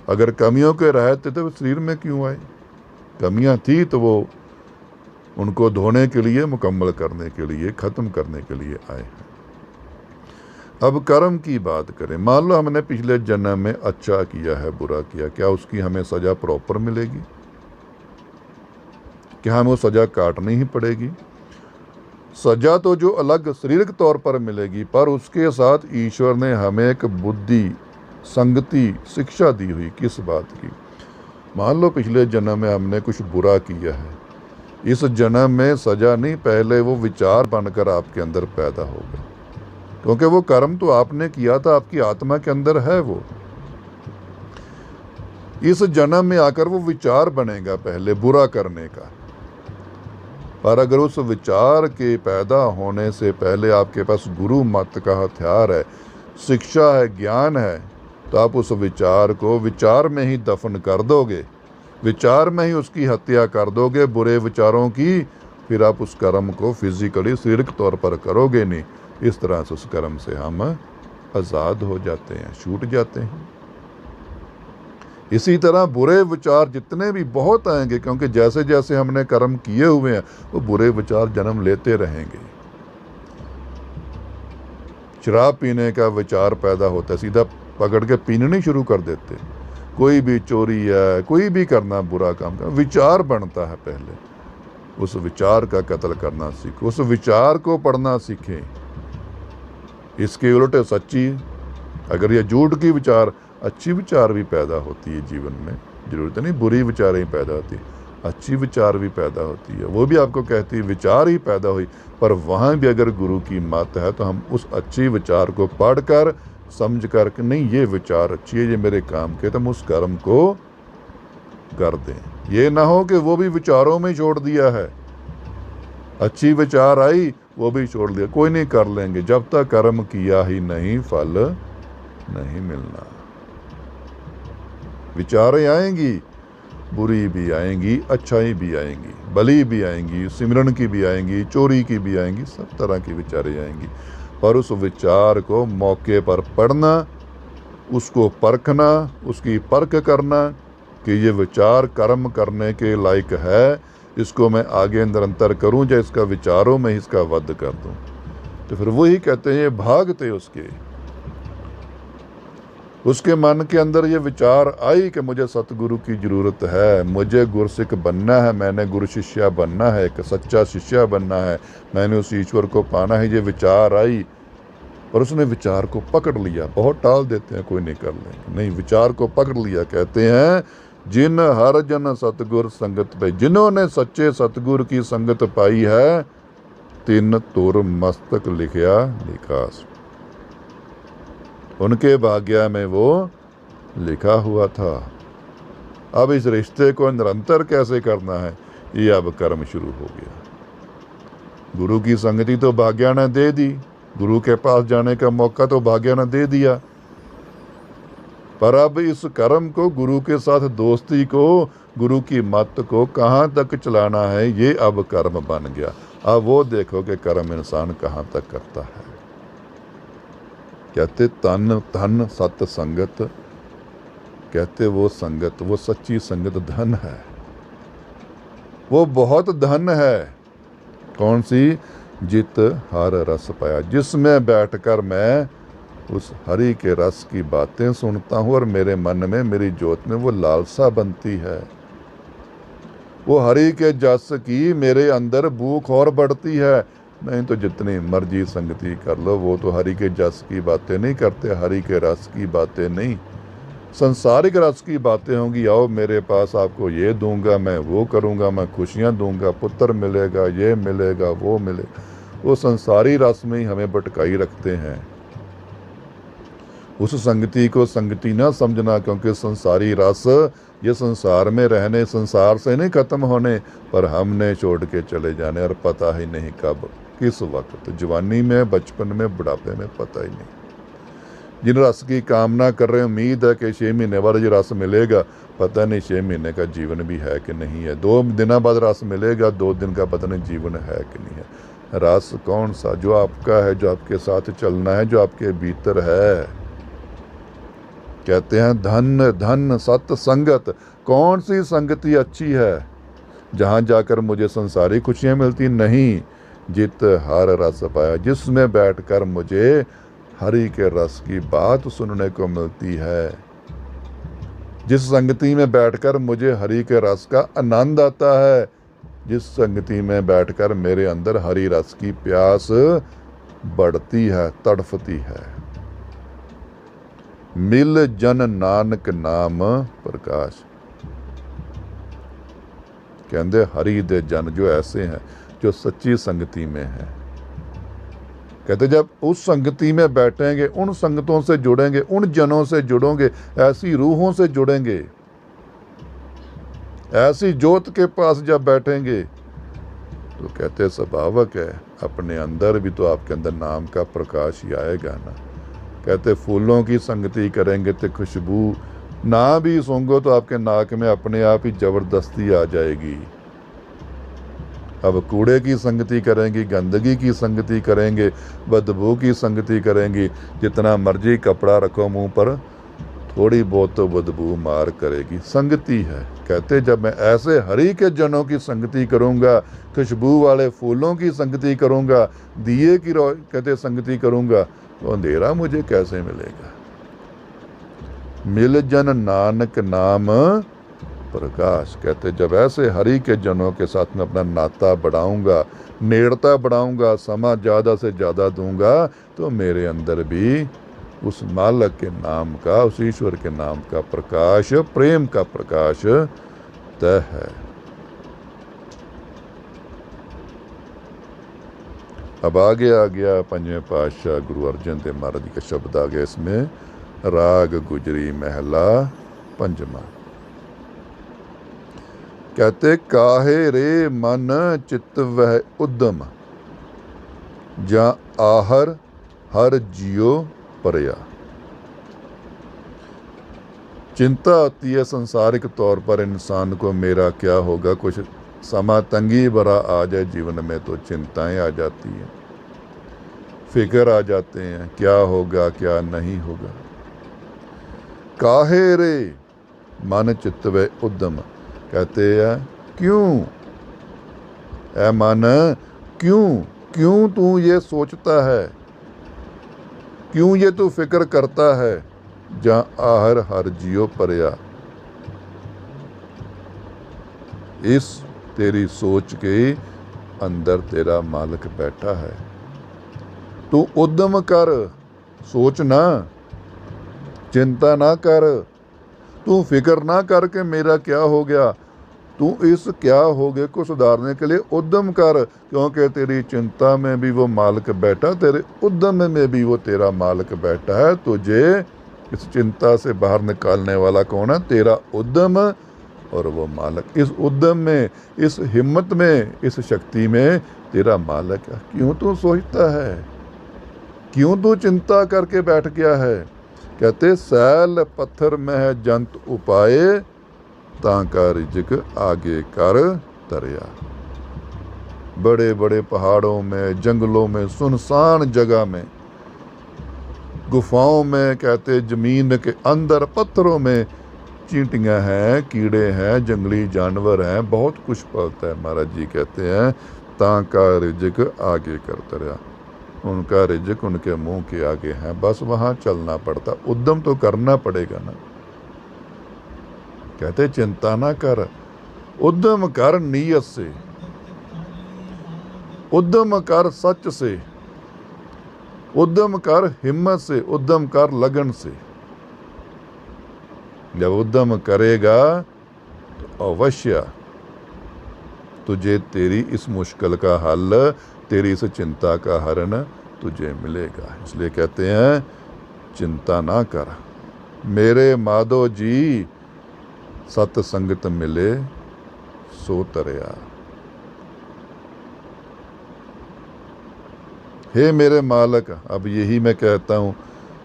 अगर कमियों के रहते तो शरीर में क्यों आए? कमियां थी तो वो उनको धोने के लिए, मुकम्मल करने के लिए, ख़त्म करने के लिए आए हैं। अब कर्म की बात करें, मान लो हमने पिछले जन्म में अच्छा किया है, बुरा किया, क्या उसकी हमें सज़ा प्रॉपर मिलेगी? क्या हमें वो सज़ा काटनी ही पड़ेगी? सज़ा तो जो अलग शारीरिक तौर पर मिलेगी, पर उसके साथ ईश्वर ने हमें एक बुद्धि, संगति, शिक्षा दी हुई। किस बात की? मान लो पिछले जन्म में हमने कुछ बुरा किया है, इस जन्म में सज़ा नहीं, पहले वो विचार बनकर आपके अंदर पैदा होगा, क्योंकि वो कर्म तो आपने किया था, आपकी आत्मा के अंदर है वो। इस जन्म में आकर वो विचार बनेगा पहले बुरा करने का। पर अगर उस विचार के पैदा होने से पहले आपके पास गुरु मत का हथियार है, शिक्षा है, ज्ञान है, तो आप उस विचार को विचार में ही दफन कर दोगे, विचार में ही उसकी हत्या कर दोगे, बुरे विचारों की। फिर आप उस कर्म को फिजिकली, शारीरिक तौर पर करोगे नहीं। इस तरह से उस कर्म से हम आज़ाद हो जाते हैं, छूट जाते हैं। इसी तरह बुरे विचार जितने भी बहुत आएंगे, क्योंकि जैसे जैसे हमने कर्म किए हुए हैं वो बुरे विचार जन्म लेते रहेंगे। शराब पीने का विचार पैदा होता है, सीधा पकड़ के पीने नहीं शुरू कर देते। कोई भी चोरी है, कोई भी करना, बुरा काम करना, विचार बनता है पहले। उस विचार का कत्ल करना सीखो, उस विचार को पढ़ना सीखें। इसके उलट सच्ची, अगर ये झूठ की विचार, अच्छी विचार भी पैदा होती है जीवन में। जरूरत नहीं बुरी विचार ही पैदा होती, अच्छी विचार भी पैदा होती है। वो भी आपको कहती है विचार ही पैदा हुई, पर वहाँ भी अगर गुरु की मत है तो हम उस अच्छी विचार को पढ़कर, समझ कर कि नहीं ये विचार अच्छी है, ये मेरे काम के, तो हम उस कर्म को कर दें। ये ना हो कि वो भी विचारों में छोड़ दिया है, अच्छी विचार आई वो भी छोड़ दिया, कोई नहीं, कर लेंगे। जब तक कर्म किया ही नहीं फल नहीं मिलना। विचारें आएंगी, बुरी भी आएंगी, अच्छाई भी आएंगी, भली भी आएंगी, सिमरन की भी आएंगी, चोरी की भी आएंगी, सब तरह की विचारें आएंगी। पर उस विचार को मौके पर पढ़ना, उसको परखना, उसकी परख करना कि ये विचार कर्म करने के लायक है, इसको मैं आगे निरंतर करूं या इसका विचारों में इसका वध कर दूं। तो फिर वही कहते हैं भागते उसके मन के अंदर ये विचार आई कि मुझे सतगुरु की ज़रूरत है, मुझे गुरसिख बनना है, मैंने गुरु शिष्या बनना है, एक सच्चा शिष्या बनना है, मैंने उस ईश्वर को पाना है। ये विचार आई और उसने विचार को पकड़ लिया। बहुत टाल देते हैं, कोई नहीं कर लेंगे, नहीं, विचार को पकड़ लिया। कहते हैं जिन हर जन सतगुर संगत पाई, जिन्होंने सच्चे सतगुर की संगत पाई है, तिन तुर मस्तक लिखया लिखास, उनके भाग्य में वो लिखा हुआ था। अब इस रिश्ते को निरंतर कैसे करना है, ये अब कर्म शुरू हो गया। गुरु की संगति तो भाग्य ने दे दी, गुरु के पास जाने का मौका तो भाग्य ने दे दिया, पर अब इस कर्म को, गुरु के साथ दोस्ती को, गुरु की मत को कहाँ तक चलाना है, ये अब कर्म बन गया। अब वो देखो कि कर्म इंसान कहाँ तक करता है। कहते तन धन सत संगत, कहते वो संगत, वो सच्ची संगत धन है, वो बहुत धन है। कौन सी? जित हर रस पाया, जिसमें बैठकर मैं उस हरि के रस की बातें सुनता हूँ और मेरे मन में, मेरी ज्योत में वो लालसा बनती है। वो हरि के जस की मेरे अंदर भूख और बढ़ती है। नहीं तो जितनी मर्जी संगति कर लो, वो तो हरि के जस की बातें नहीं करते, हरि के रस की बातें नहीं, संसारिक रस की बातें होंगी। आओ मेरे पास, आपको ये दूंगा, मैं वो करूंगा, मैं खुशियां दूंगा, पुत्र मिलेगा, ये मिलेगा, वो मिलेगा। वो संसारी रस में ही हमें भटकाई रखते हैं। उस संगति को संगति ना समझना, क्योंकि संसारी रस ये संसार में रहने, संसार से नहीं खत्म होने, पर हमने छोड़ के चले जाने, और पता ही नहीं कब, किस वक्त, जवानी में, बचपन में, बुढ़ापे में, पता ही नहीं। जिन रस की कामना कर रहे हैं, उम्मीद है कि 6 महीने बाद जो रस मिलेगा, पता नहीं 6 महीने का जीवन भी है कि नहीं है। 2 दिन बाद रस मिलेगा, 2 दिन का पता नहीं जीवन है कि नहीं है। रस कौन सा? जो आपका है, जो आपके साथ चलना है, जो आपके भीतर है। कहते हैं धन धन सत संगत। कौन सी संगति अच्छी है? जहाँ जाकर मुझे संसारी खुशियाँ मिलती नहीं, जित हर रस पाया, जिसमें बैठकर मुझे हरि के रस की बात सुनने को मिलती है, जिस संगति में बैठकर मुझे हरि के रस का आनंद आता है, जिस संगति में बैठकर मेरे अंदर हरि रस की प्यास बढ़ती है, तड़फती है। मिल जन नानक नाम प्रकाश। कहते हरि दे जन जो ऐसे हैं, जो सच्ची संगति में हैं। कहते जब उस संगति में बैठेंगे, उन संगतों से जुड़ेंगे, उन जनों से जुड़ोगे, ऐसी रूहों से जुड़ेंगे, ऐसी ज्योत के पास जब बैठेंगे, तो कहते स्वाभाविक है अपने अंदर भी तो आपके अंदर नाम का प्रकाश ही आएगा ना। कहते फूलों की संगति करेंगे तो खुशबू ना भी सूंघो तो आपके नाक में अपने आप ही जबरदस्ती आ जाएगी। अब कूड़े की संगति करेंगी, गंदगी की संगति करेंगे, बदबू की संगति करेंगी, जितना मर्जी कपड़ा रखो मुंह पर, थोड़ी बहुत तो बदबू मार करेगी। संगति है। कहते जब मैं ऐसे हरि के जनों की संगति करूंगा, खुशबू वाले फूलों की संगति करूंगा, दिए की कहते संगति करूंगा, तो अंधेरा मुझे कैसे मिलेगा। मिल जन नानक नाम प्रकाश। कहते जब ऐसे हरि के जनों के साथ में अपना नाता बढ़ाऊंगा, नेड़ता बढ़ाऊंगा, समय ज़्यादा से ज़्यादा दूंगा, तो मेरे अंदर भी उस मालक के नाम का, उस ईश्वर के नाम का प्रकाश, प्रेम का प्रकाश तय है। अब आगे आ गया पंजवें पातशाह गुरु अर्जन देव महाराज जी का शब्द आ गया इसमें, राग गुजरी महला पंजमा। कहते काहे रे मन चित्त वह उद्यम, जा आहर हर जियो परया। चिंता आती है संसारिक तौर पर इंसान को, मेरा क्या होगा, कुछ समा तंगी भरा आ जाए जीवन में तो चिंताएं आ जाती हैं, फिक्र आ जाते हैं, क्या होगा क्या नहीं होगा। काहे रे मन चित्त व उद्यम। कहते हैं क्यों ऐ मन, क्यों तू ये सोचता है, क्यों ये तू फिक्र करता है। जा आहर हर जियो परया। इस तेरी सोच के अंदर तेरा मालिक बैठा है। तू उद्यम कर, सोच ना, चिंता ना कर, तू फिक्र ना कर कि मेरा क्या हो गया। तू इस क्या हो गए को सुधारने के लिए उद्यम कर, क्योंकि तेरी चिंता में भी वो मालिक बैठा, तेरे उद्यम में भी वो तेरा मालिक बैठा है। तुझे इस चिंता से बाहर निकालने वाला कौन है? तेरा उद्यम और वो मालिक। इस उद्यम में, इस हिम्मत में, इस शक्ति में तेरा मालिक है। क्यों तू सोचता है, क्यों तू चिंता करके बैठ गया है। कहते सैल पत्थर में है जंत उपाय, ताका रिजक आगे कर तरया। बड़े बड़े पहाड़ों में, जंगलों में, सुनसान जगह में, गुफाओं में, कहते जमीन के अंदर पत्थरों में चींटियां हैं, कीड़े हैं, जंगली जानवर हैं, बहुत कुछ पलता है। महाराज जी कहते हैं ताका रिजक आगे कर तरया। उनका रिज़्क उनके मुंह के आगे है, बस वहाँ चलना पड़ता, उद्यम तो करना पड़ेगा ना। कहते चिंता ना कर, उद्यम कर नीयत से, उद्यम कर सच से, उद्यम कर हिम्मत से, उद्यम कर लगन से। जब उद्यम करेगा तो अवश्य तुझे तेरी इस मुश्किल का हल, तेरी इस चिंता का हरण तुझे मिलेगा। इसलिए कहते हैं चिंता ना कर मेरे माधो जी, सतसंगत मिले सो तरया। हे मेरे मालक, अब यही मैं कहता हूँ,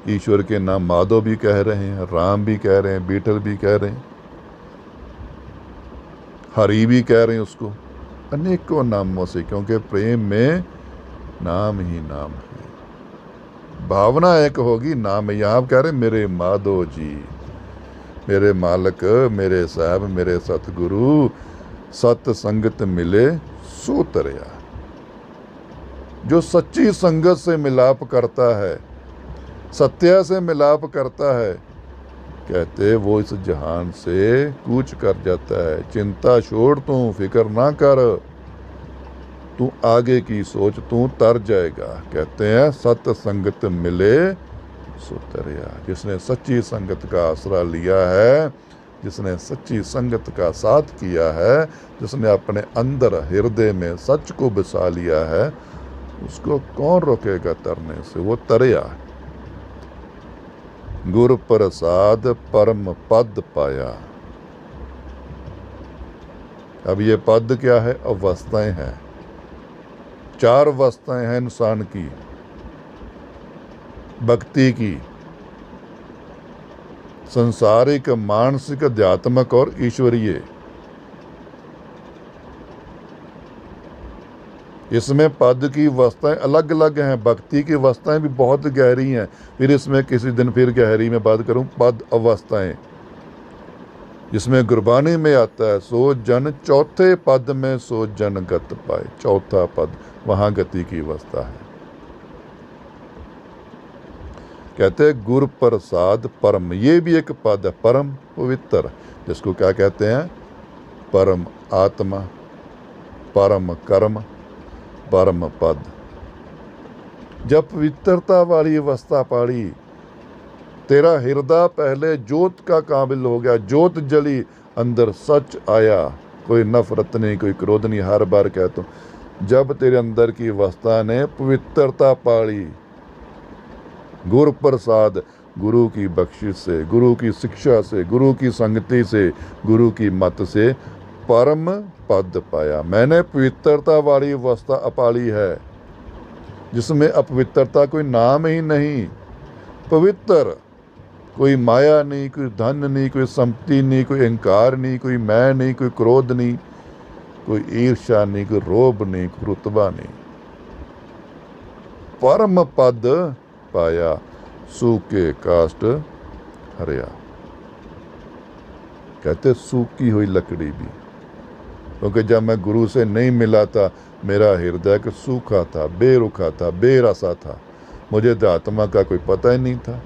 ईश्वर के नाम माधव भी कह रहे हैं, राम भी कह रहे हैं, बीठल भी कह रहे हैं, हरि भी कह रहे हैं उसको, अनेकों नामों से, क्योंकि प्रेम में नाम ही नाम है। भावना एक होगी, नाम यहाँ आप कह रहे हैं मेरे माधव जी, मेरे मालक, मेरे साहब, मेरे सतगुरु, सत्संगत मिले सो तरया। जो सच्ची संगत से मिलाप करता है, सत्य से मिलाप करता है, कहते वो इस जहान से कूच कर जाता है। चिंता छोड़, तू फिक्र ना कर, तू आगे की सोच, तू तर जाएगा। कहते हैं सत्संगत मिले सो तरया। जिसने सच्ची संगत का आसरा लिया है, जिसने सच्ची संगत का साथ किया है, जिसने अपने अंदर हृदय में सच को बसा लिया है, उसको कौन रोकेगा तरने से? वो तरया। गुर प्रसाद परम पद पाया। अब ये पद क्या है? अवस्थाएं हैं, 4 अवस्थाएं हैं इंसान की, भक्ति की, संसारिक, मानसिक, अध्यात्मक और ईश्वरीय। इसमें पद की अवस्थाएं अलग अलग हैं, भक्ति की अवस्थाएं भी बहुत गहरी हैं। फिर इसमें किसी दिन फिर गहरी में बात करूं, पद अवस्थाएं, जिसमें गुरबानी में आता है सो जन चौथे पद में सो जन गत पाए। चौथा पद, वहां गति की अवस्था है। कहते गुर प्रसाद परम, ये भी एक पद है, परम पवित्र, जिसको क्या कहते हैं? परम आत्मा, परम कर्म, परम पद। जब पवित्रता वाली अवस्था पाड़ी, तेरा हृदय पहले ज्योत का काबिल हो गया, ज्योत जली, अंदर सच आया, कोई नफरत नहीं, कोई क्रोध नहीं। हर बार कहता हूं, जब तेरे अंदर की अवस्था ने पवित्रता पाड़ी, गुरु प्रसाद, गुरु की बख्शिश से, गुरु की शिक्षा से, गुरु की संगति से, गुरु की मत से परम पद पाया। मैंने पवित्रता वाली अवस्था अपाली है, जिसमें अपवित्रता कोई नाम ही नहीं। पवित्र, कोई माया नहीं, कोई धन नहीं, कोई संपत्ति नहीं, कोई अहंकार नहीं, कोई मैं नहीं, कोई क्रोध नहीं, कोई ईर्ष्या नहीं, कोई रोब नहीं, कोई रुतबा नहीं। परम पद पाया, सूखे काष्ठ हरिया। कहते सूखी हुई लकड़ी भी, क्योंकि जब मैं गुरु से नहीं मिला था, मेरा हृदय सूखा था, बेरुखा था, बेरसा था। मुझे आत्मा का कोई पता ही नहीं था,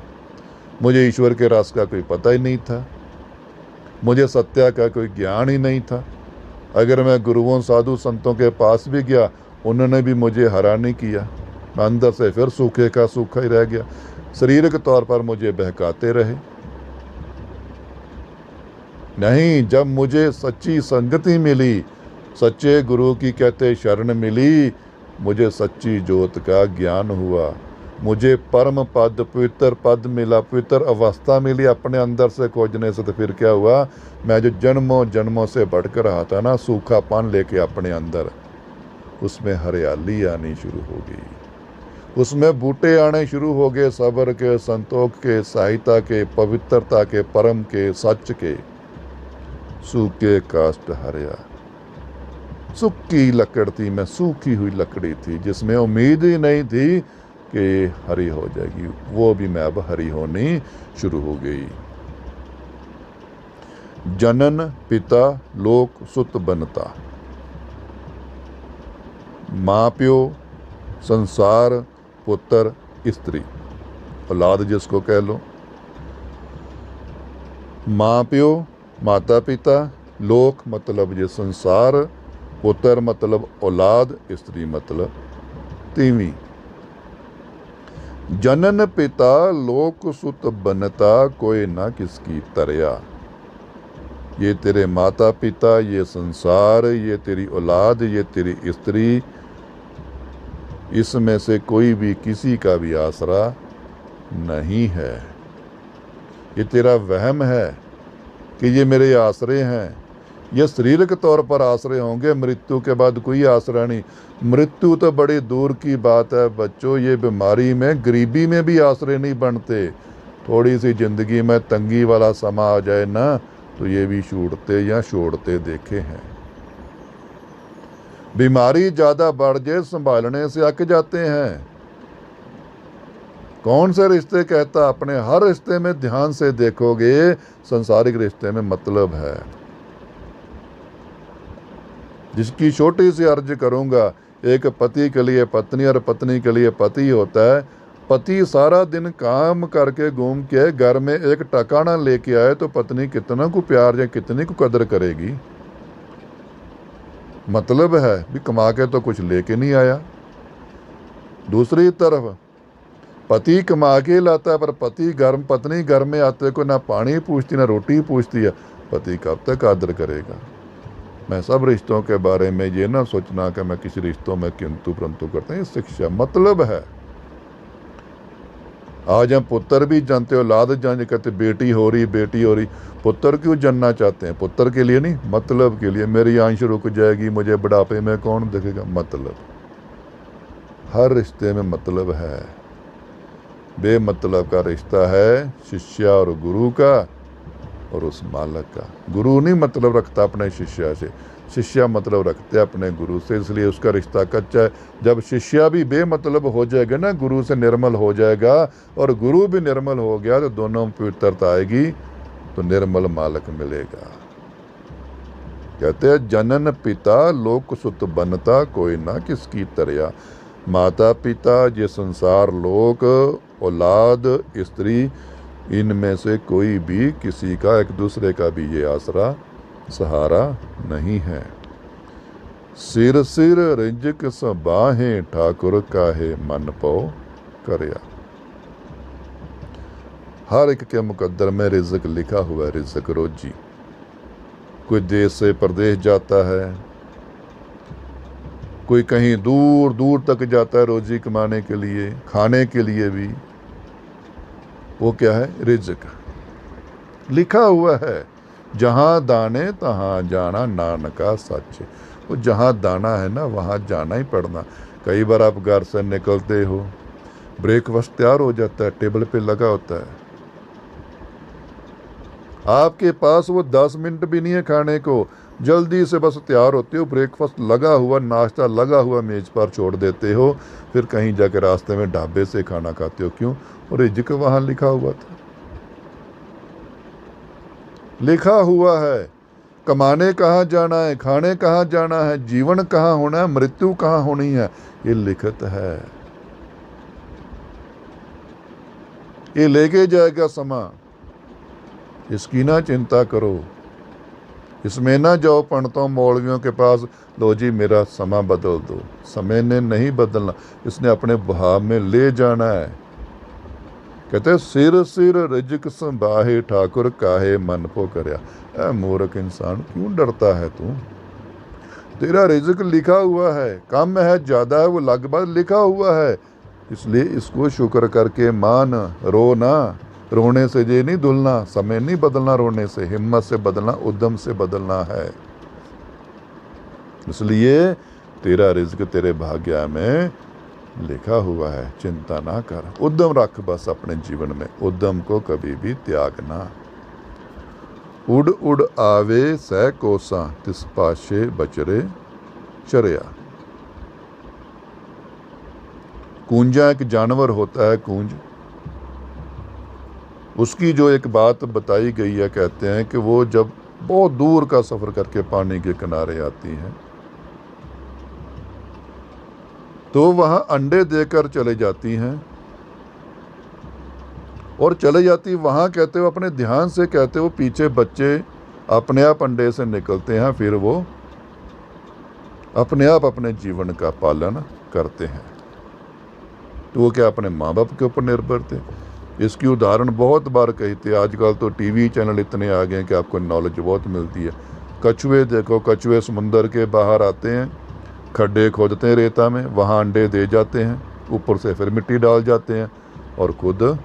मुझे ईश्वर के रस का कोई पता ही नहीं था, मुझे सत्य का कोई ज्ञान ही नहीं था। अगर मैं गुरुओं, साधु, संतों के पास भी गया, उन्होंने भी मुझे हरा नहीं किया। मैं अंदर से फिर सूखे का सूखा ही रह गया। शारीरिक तौर पर मुझे बहकाते रहे। नहीं, जब मुझे सच्ची संगति मिली, सच्चे गुरु की कहते शरण मिली, मुझे सच्ची ज्योत का ज्ञान हुआ, मुझे परम पद, पवित्र पद मिला, पवित्र अवस्था मिली अपने अंदर से खोजने से। तो फिर क्या हुआ? मैं जो जन्मों जन्मों से भटक रहा था ना, सूखापन लेके अपने अंदर, उसमें हरियाली आनी शुरू हो गई, उसमें बूटे आने शुरू हो गए, सब्र के, संतोष के, सहायता के, पवित्रता के, परम के, सच के। सूखे काष्ठ हरिया। सूखी लकड़ थी मैं, सूखी हुई लकड़ी थी, जिसमें उम्मीद ही नहीं थी कि हरी हो जाएगी। वो भी मैं अब हरी होनी शुरू हो गई। जनन पिता लोक सुत बनता। माँ प्यो, संसार, पुत्र स्त्री, औलाद जिसको कह लो, माँ प्यो माता पिता, लोक मतलब ये संसार, पुत्र मतलब औलाद, स्त्री मतलब तीवी। जनन पिता लोक सुत बनता, कोई ना किसकी तरया। ये तेरे माता पिता, ये संसार, ये तेरी औलाद, ये तेरी स्त्री, इसमें से कोई भी किसी का भी आसरा नहीं है। ये तेरा वहम है कि ये मेरे आसरे हैं। ये शारीरिक तौर पर आसरे होंगे, मृत्यु के बाद कोई आसरा नहीं। मृत्यु तो बड़ी दूर की बात है बच्चों, ये बीमारी में गरीबी में भी आसरे नहीं बनते। थोड़ी सी जिंदगी में तंगी वाला समा आ जाए ना, तो ये भी छूटते या छोड़ते देखे हैं। बीमारी ज्यादा बढ़ जाए संभालने से अक जाते हैं। कौन से रिश्ते कहता, अपने हर रिश्ते में ध्यान से देखोगे संसारिक रिश्ते में मतलब है। जिसकी छोटी सी अर्ज करूंगा, एक पति के लिए पत्नी और पत्नी के लिए पति होता है। पति सारा दिन काम करके घूम के घर में एक टकाना लेके आए तो पत्नी कितना को प्यार या कितनी को कदर करेगी। मतलब है भी कमा के तो कुछ लेके नहीं आया। दूसरी तरफ पति कमा के लाता है, पर पत्नी घर में आते को ना पानी पूछती ना रोटी पूछती है। पति कब तक आदर करेगा। मैं सब रिश्तों के बारे में ये ना सोचना कि मैं किसी रिश्तों में किंतु परंतु करते हैं। शिक्षा मतलब है। आज हम पुत्र भी जानते हो, औलाद जानते, कहते बेटी हो रही। पुत्र क्यों जानना चाहते हैं? पुत्र के लिए नहीं, मतलब के लिए। मेरी आंश रुक जाएगी, मुझे बुढ़ापे में कौन देखेगा। मतलब हर रिश्ते में मतलब है। बेमतलब का रिश्ता है शिष्य और गुरु का और उस मालक का। गुरु नहीं मतलब रखता अपने शिष्य से, शिष्य मतलब रखते अपने गुरु से, इसलिए उसका रिश्ता कच्चा है। जब शिष्य भी बेमतलब हो जाएगा ना, गुरु से निर्मल हो जाएगा और गुरु भी निर्मल हो गया, तो दोनों में पवित्रता आएगी, तो निर्मल मालक मिलेगा। कहते हैं जनन पिता लोक सुत बनता, कोई ना किसकी तरया। माता पिता, ये संसार, लोक, औलाद, स्त्री, इनमें से कोई भी किसी का, एक दूसरे का भी ये आसरा सहारा नहीं है। सिर सिर रिजक सबाहे, ठाकुर काहे मन पो करया। हर एक के मुकद्दर में रिजक लिखा हुआ है, रिजक रोजी। कोई देश से प्रदेश जाता है, कोई कहीं दूर दूर तक जाता है रोजी कमाने के लिए, खाने के लिए भी। वो क्या है? रिजक लिखा हुआ है। जहाँ दाने तहाँ जाना, नानका सच। वो जहाँ दाना है ना, वहाँ जाना ही पड़ना। कई बार आप घर से निकलते हो, ब्रेकफास्ट तैयार हो जाता है, टेबल पे लगा होता है, आपके पास वो 10 मिनट भी नहीं है खाने को, जल्दी से बस तैयार होते हो, ब्रेकफास्ट लगा हुआ, नाश्ता लगा हुआ मेज पर छोड़ देते हो, फिर कहीं जाकर रास्ते में ढाबे से खाना खाते हो। क्यों? और रिज़्क़ वहाँ लिखा हुआ था, लिखा हुआ है। कमाने कहाँ जाना है, खाने कहाँ जाना है, जीवन कहाँ होना है, मृत्यु कहाँ होनी है, ये लिखित है। ये लेके जाएगा समा, इसकी ना चिंता करो। इसमें ना जाओ पंडितों मौलवियों के पास, लो जी मेरा समा बदल दो। समय ने नहीं बदलना, इसने अपने बहाव में ले जाना है। कहते सिर सिर रिजक संभाहे, ठाकुर काहे मन पो करया। ऐ मूर्ख इंसान, क्यों डरता है तू? तेरा रिजक लिखा हुआ है, कम है ज्यादा है वो अलग बात, लिखा हुआ है। इसलिए इसको शुक्र करके मान, रो ना। रोने से ये नहीं धुलना, समय नहीं बदलना रोने से, हिम्मत से बदलना, उद्यम से बदलना है। इसलिए तेरा रिज्क तेरे भाग्य में लिखा हुआ है, चिंता ना कर, उद्यम रख बस अपने जीवन में, उद्यम को कभी भी त्यागना। उड़ उड़ आवे सह कोसा, तिस पाशे बचरे चरया। कूंजा एक जानवर होता है, कूंज, उसकी जो एक बात बताई गई है, कहते हैं कि वो जब बहुत दूर का सफ़र करके पानी के किनारे आती है तो वहाँ अंडे देकर चले जाती हैं और चले जाती वहाँ, कहते हो अपने ध्यान से, कहते हो पीछे बच्चे अपने आप अंडे से निकलते हैं, फिर वो अपने आप अपने जीवन का पालन करते हैं। तो वो क्या अपने माँ बाप के ऊपर निर्भर थे? इसकी उदाहरण बहुत बार कही थी। आजकल तो टीवी चैनल इतने आ गए हैं कि आपको नॉलेज बहुत मिलती है। कछुए देखो, कछुए समुंदर के बाहर आते हैं, खड्डे खोदते हैं रेता में, वहाँ अंडे दे जाते हैं, ऊपर से फिर मिट्टी डाल जाते हैं और खुद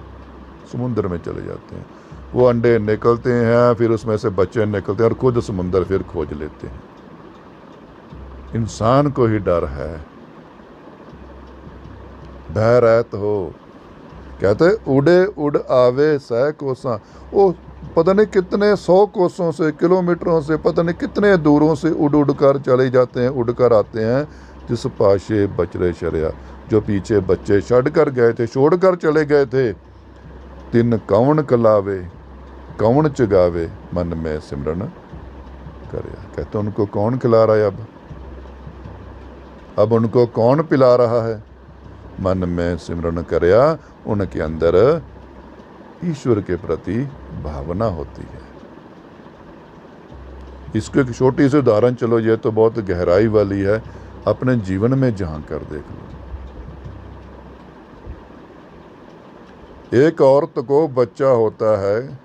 समुंदर में चले जाते हैं। वो अंडे निकलते हैं, फिर उसमें से बच्चे निकलते हैं और खुद समुंदर फिर खोज लेते हैं। इंसान को ही डर है, भय रहत हो। कहते उड़े उड़ आवे 100 कोसा, वो पता नहीं कितने 100 कोसों से, किलोमीटरों से, पता नहीं कितने दूरों से उड़ उड़ कर चले जाते हैं, उड़ कर आते हैं। जिस पाशे बचरे शरिया, जो पीछे बच्चे छड़ कर गए थे, छोड़ कर चले गए थे। तिन कौन कलावे, कौन चगावे, मन में सिमरन करया। कहते उनको कौन खिला रहा है? अब उनको कौन पिला रहा है? मन में सिमरन करया, उनके अंदर ईश्वर के प्रति भावना होती है। इसको एक छोटी सी उदाहरण, चलो ये तो बहुत गहराई वाली है, अपने जीवन में झांक कर देख लो। एक औरत को बच्चा होता है,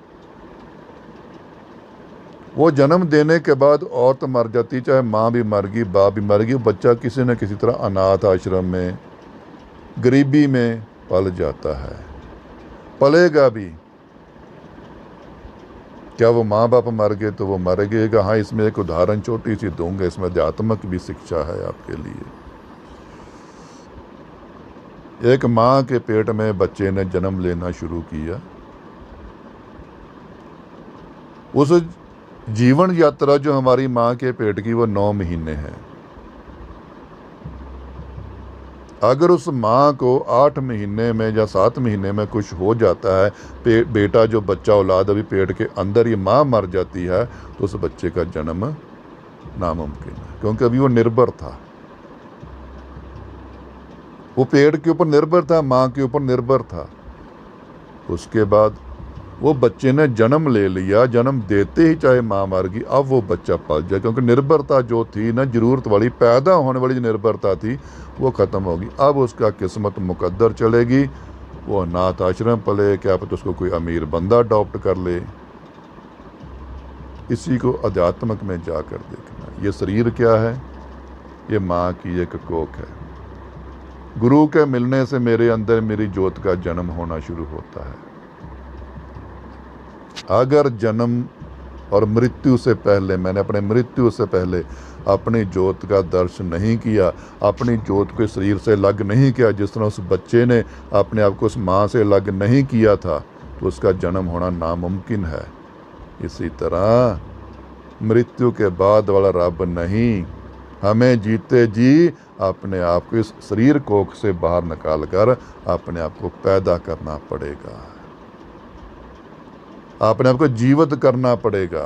वो जन्म देने के बाद औरत मर जाती, चाहे माँ भी मर गई, बाप भी मर गई, बच्चा किसी न किसी तरह अनाथ आश्रम में, गरीबी में पल जाता है, पलेगा भी। क्या वो माँ बाप मर गए तो वो मर गएगा? हाँ, इसमें एक उदाहरण छोटी सी दूंगा, इसमें अध्यात्मक भी शिक्षा है आपके लिए। एक माँ के पेट में बच्चे ने जन्म लेना शुरू किया। उस जीवन यात्रा जो हमारी माँ के पेट की, वो 9 महीने है। अगर उस माँ को 8 महीने में या 7 महीने में कुछ हो जाता है, बेटा जो बच्चा औलाद अभी पेट के अंदर, ये माँ मर जाती है, तो उस बच्चे का जन्म नामुमकिन है, क्योंकि अभी वो निर्भर था, वो पेट के ऊपर निर्भर था, माँ के ऊपर निर्भर था। उसके बाद वो बच्चे ने जन्म ले लिया, जन्म देते ही चाहे माँ मर गई, अब वो बच्चा पल जाए, क्योंकि निर्भरता जो थी ना, जरूरत वाली, पैदा होने वाली जो निर्भरता थी, वो ख़त्म होगी। अब उसका किस्मत मुकद्दर चलेगी, वो अनाथ आश्रम पले, क्या पता उसको कोई अमीर बंदा अडॉप्ट कर ले। इसी को अध्यात्मक में जाकर देखना। ये शरीर क्या है? ये माँ की एक कोख है। गुरु के मिलने से मेरे अंदर मेरी ज्योत का जन्म होना शुरू होता है। अगर जन्म और मृत्यु से पहले, मैंने अपने मृत्यु से पहले अपनी ज्योत का दर्शन नहीं किया, अपनी ज्योत को शरीर से अलग नहीं किया, जिस तरह उस बच्चे ने अपने आप को उस माँ से अलग नहीं किया था, तो उसका जन्म होना नामुमकिन है। इसी तरह मृत्यु के बाद वाला रब नहीं, हमें जीते जी अपने आप को इस शरीर कोख से बाहर निकाल कर अपने आप को पैदा करना पड़ेगा, अपने आप को जीवित करना पड़ेगा।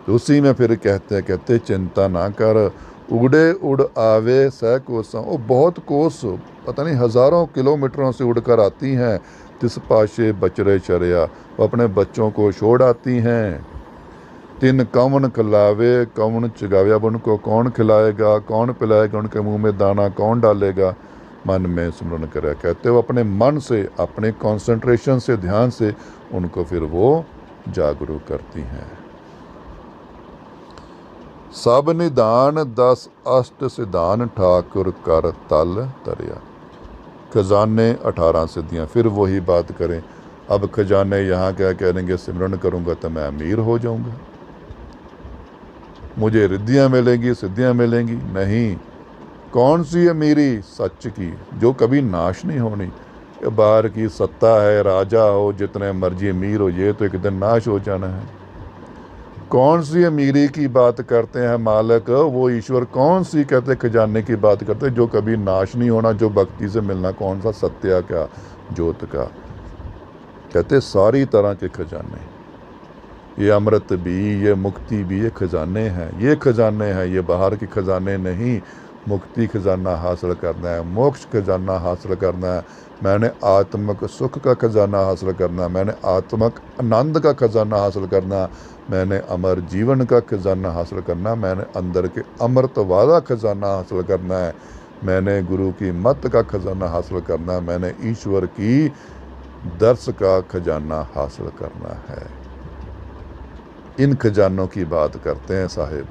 तो उसी में फिर कहते चिंता ना कर, उड़े उड़ आवे 100 कोसा। वो बहुत कोस, पता नहीं हज़ारों किलोमीटरों से उड़कर आती हैं। तिस पाशे बचरे चरिया, वो अपने बच्चों को छोड़ आती हैं। तिन कौन खिलावे कौन चगावे, अब उनको कौन खिलाएगा, कौन पिलाएगा, उनके मुंह में दाना कौन डालेगा? मन में स्मरण करे। कहते हो अपने मन से, अपने कंसंट्रेशन से, ध्यान से उनको फिर वो जागरूक करती हैं। सब निदान 10 अष्ट सिद्धान, ठाकुर कर तल तरिया। खजाने 18 सिद्धियाँ। फिर वही बात करें, अब खजाने यहाँ क्या कहेंगे? सिमरन करूँगा तो मैं अमीर हो जाऊँगा, मुझे रिद्धियाँ मिलेंगी, सिद्धियाँ मिलेंगी। नहीं, कौन सी अमीरी? सच की, जो कभी नाश नहीं होनी। बाहर की सत्ता है, राजा हो, जितने मर्जी अमीर हो, ये तो एक दिन नाश हो जाना है। कौन सी अमीरी की बात करते हैं मालिक? वो ईश्वर कौन सी कहते खजाने की बात करते हैं जो कभी नाश नहीं होना, जो भक्ति से मिलना। कौन सा? सत्या का, ज्योत का। कहते सारी तरह के खजाने, ये अमृत भी, ये मुक्ति भी, ये खजाने हैं, ये खजाने हैं, ये बाहर के खजाने नहीं। मुक्ति खजाना हासिल करना है, मोक्ष खजाना हासिल करना है, मैंने आत्मक सुख का खजाना हासिल करना है, मैंने आत्मक आनंद का खजाना हासिल करना, मैंने अमर जीवन का खजाना हासिल करना, मैंने अंदर के अमृत वाला खजाना हासिल करना है, मैंने गुरु की मत का खजाना हासिल करना है, मैंने ईश्वर की दर्श का खजाना हासिल करना है। इन खजानों की बात करते हैं साहिब।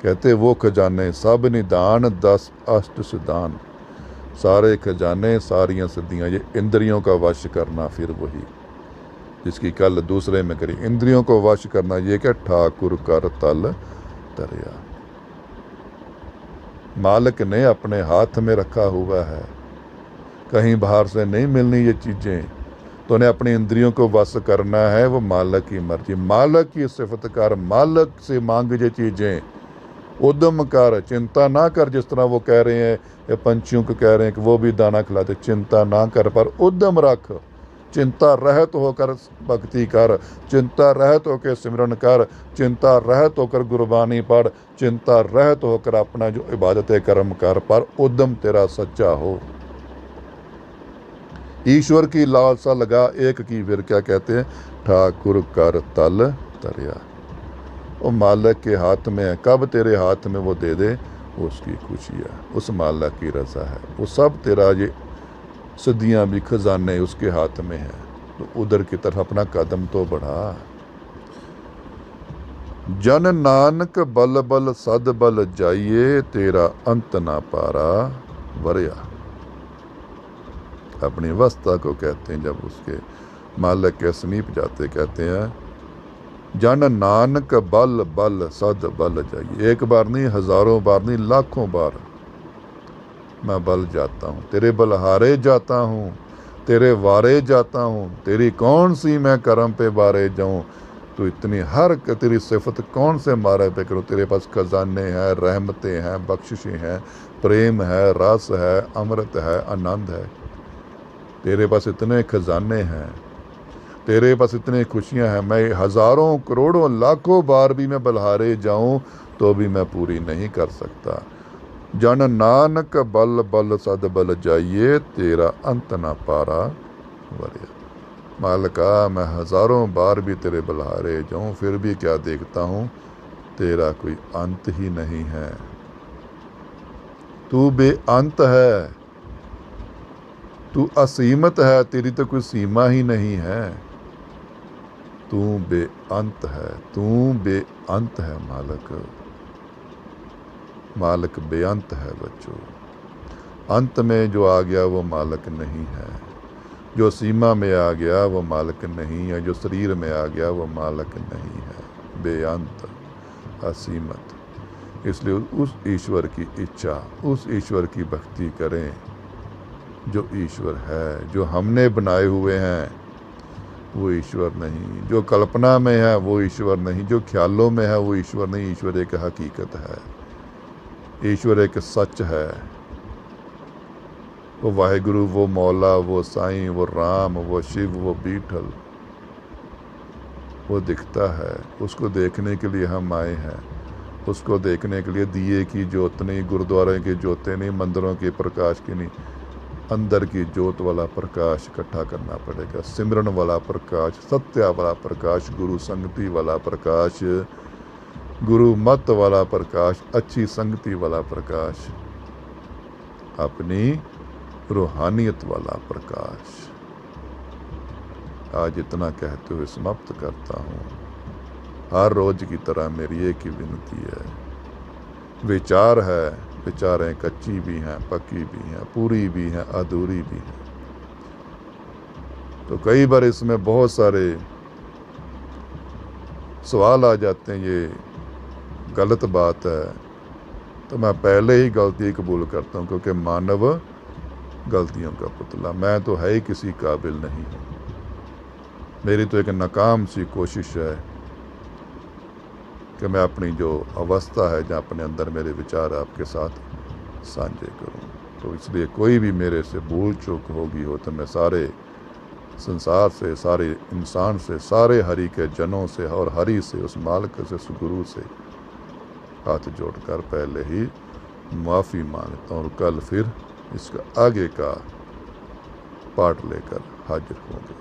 कहते वो खजाने सब निदान 10 अष्ट सिद्धान, सारे खजाने सारियां सिद्धियां, ये इंद्रियों का वश करना, फिर वही जिसकी कल दूसरे में करी, इंद्रियों को वश करना, ये क्या ठाकुर कर तल तरया, मालिक ने अपने हाथ में रखा हुआ है, कहीं बाहर से नहीं मिलनी ये चीज़ें, तो उन्हें अपनी इंद्रियों को वश करना है, वो मालिक की मर्जी, मालिक की सिफत कर, मालिक से मांग ये चीज़ें, उद्यम कर, चिंता ना कर। जिस तरह वो कह रहे हैं, ये पंछियों को कह रहे हैं कि वो भी दाना खिलाते, चिंता ना कर पर उद्यम रख, चिंता रहित होकर भक्ति कर, चिंता रहित होकर सिमरन कर, चिंता रहित होकर गुरबानी पढ़, चिंता रहित होकर अपना जो इबादत कर्म कर, पर उद्यम तेरा सच्चा हो। ईश्वर की लालसा लगा एक की, फिर क्या कहते हैं, ठाकुर कर तल तरया, वो मालिक के हाथ में है, कब तेरे हाथ में वो दे दे, उसकी खुशी है, उस मालिक की रज़ा है, वो सब तेरा ये सदियाँ भी खजाने उसके हाथ में है, तो उधर की तरफ अपना कदम तो बढ़ा। जन नानक बल बल सद बल जाइए, तेरा अंत ना पारा वरया, अपनी अवस्था को कहते हैं, जब उसके मालिक के समीप जाते कहते हैं जन नानक बल बल सद बल जाइए, एक बार नहीं, हजारों बार नहीं, लाखों बार मैं बल जाता हूँ, तेरे बलहारे जाता हूँ, तेरे वारे जाता हूँ, तेरी कौन सी मैं करम पे बारे जाऊँ, तो इतनी हर तेरी सिफत कौन से मारे पे करूँ, तेरे पास खजाने हैं, रहमतें हैं, बख्शिशें हैं, प्रेम है, रस है, अमृत है, आनंद है, तेरे पास इतने खजाने हैं, तेरे पास इतनी खुशियां हैं, मैं हजारों करोड़ों लाखों बार भी मैं बलहारे जाऊं तो भी मैं पूरी नहीं कर सकता। जन नानक बल बल सद बल जाइए, तेरा अंत ना पारा वरया, मालिका मैं हजारों बार भी तेरे बलहारे जाऊं, फिर भी क्या देखता हूं, तेरा कोई अंत ही नहीं है, तू बेअंत है, तू असीमत है, तेरी तो कोई सीमा ही नहीं है, तू बेअंत है, तू बेअंत है मालिक, मालिक बेअंत है बच्चों। अंत में जो आ गया वो मालिक नहीं है, जो सीमा में आ गया वो मालिक नहीं है, जो शरीर में आ गया वो मालिक नहीं है, बेअंत असीमत। इसलिए उस ईश्वर की इच्छा, उस ईश्वर की भक्ति करें जो ईश्वर है, जो हमने बनाए हुए हैं वो ईश्वर नहीं, जो कल्पना में है वो ईश्वर नहीं, जो ख्यालों में है वो ईश्वर नहीं, ईश्वर एक हकीकत है, ईश्वर एक सच है, वो वाहिगुरु, वो मौला, वो साईं, वो राम, वो शिव, वो बीठल, वो दिखता है, उसको देखने के लिए हम आए हैं, उसको देखने के लिए दिए की जोत नहीं, गुरुद्वारे की जोतें नहीं, मंदिरों के प्रकाश की नहीं, अंदर की जोत वाला प्रकाश इकट्ठा करना पड़ेगा, सिमरन वाला प्रकाश, सत्या वाला प्रकाश, गुरु संगति वाला प्रकाश, गुरु मत वाला प्रकाश, अच्छी संगति वाला प्रकाश, अपनी रूहानियत वाला प्रकाश। आज इतना कहते हुए समाप्त करता हूँ। हर रोज की तरह मेरी एक ही विनती है, विचार है, विचारें कच्ची भी हैं, पक्की भी हैं, पूरी भी हैं, अधूरी भी हैं, तो कई बार इसमें बहुत सारे सवाल आ जाते हैं, ये गलत बात है, तो मैं पहले ही गलती कबूल करता हूँ, क्योंकि मानव गलतियों का पुतला, मैं तो है ही किसी काबिल नहीं हूँ, मेरी तो एक नाकाम सी कोशिश है कि मैं अपनी जो अवस्था है, जहाँ अपने अंदर मेरे विचार आपके साथ साझे करूं। तो इसलिए कोई भी मेरे से भूल चूक होगी हो तो मैं सारे संसार से, सारे इंसान से, सारे हरि के जनों से और हरि से, उस मालिक से, उस गुरु से हाथ जोड़कर पहले ही माफ़ी मांगता हूँ और कल फिर इसका आगे का पाठ लेकर हाजिर होंगे।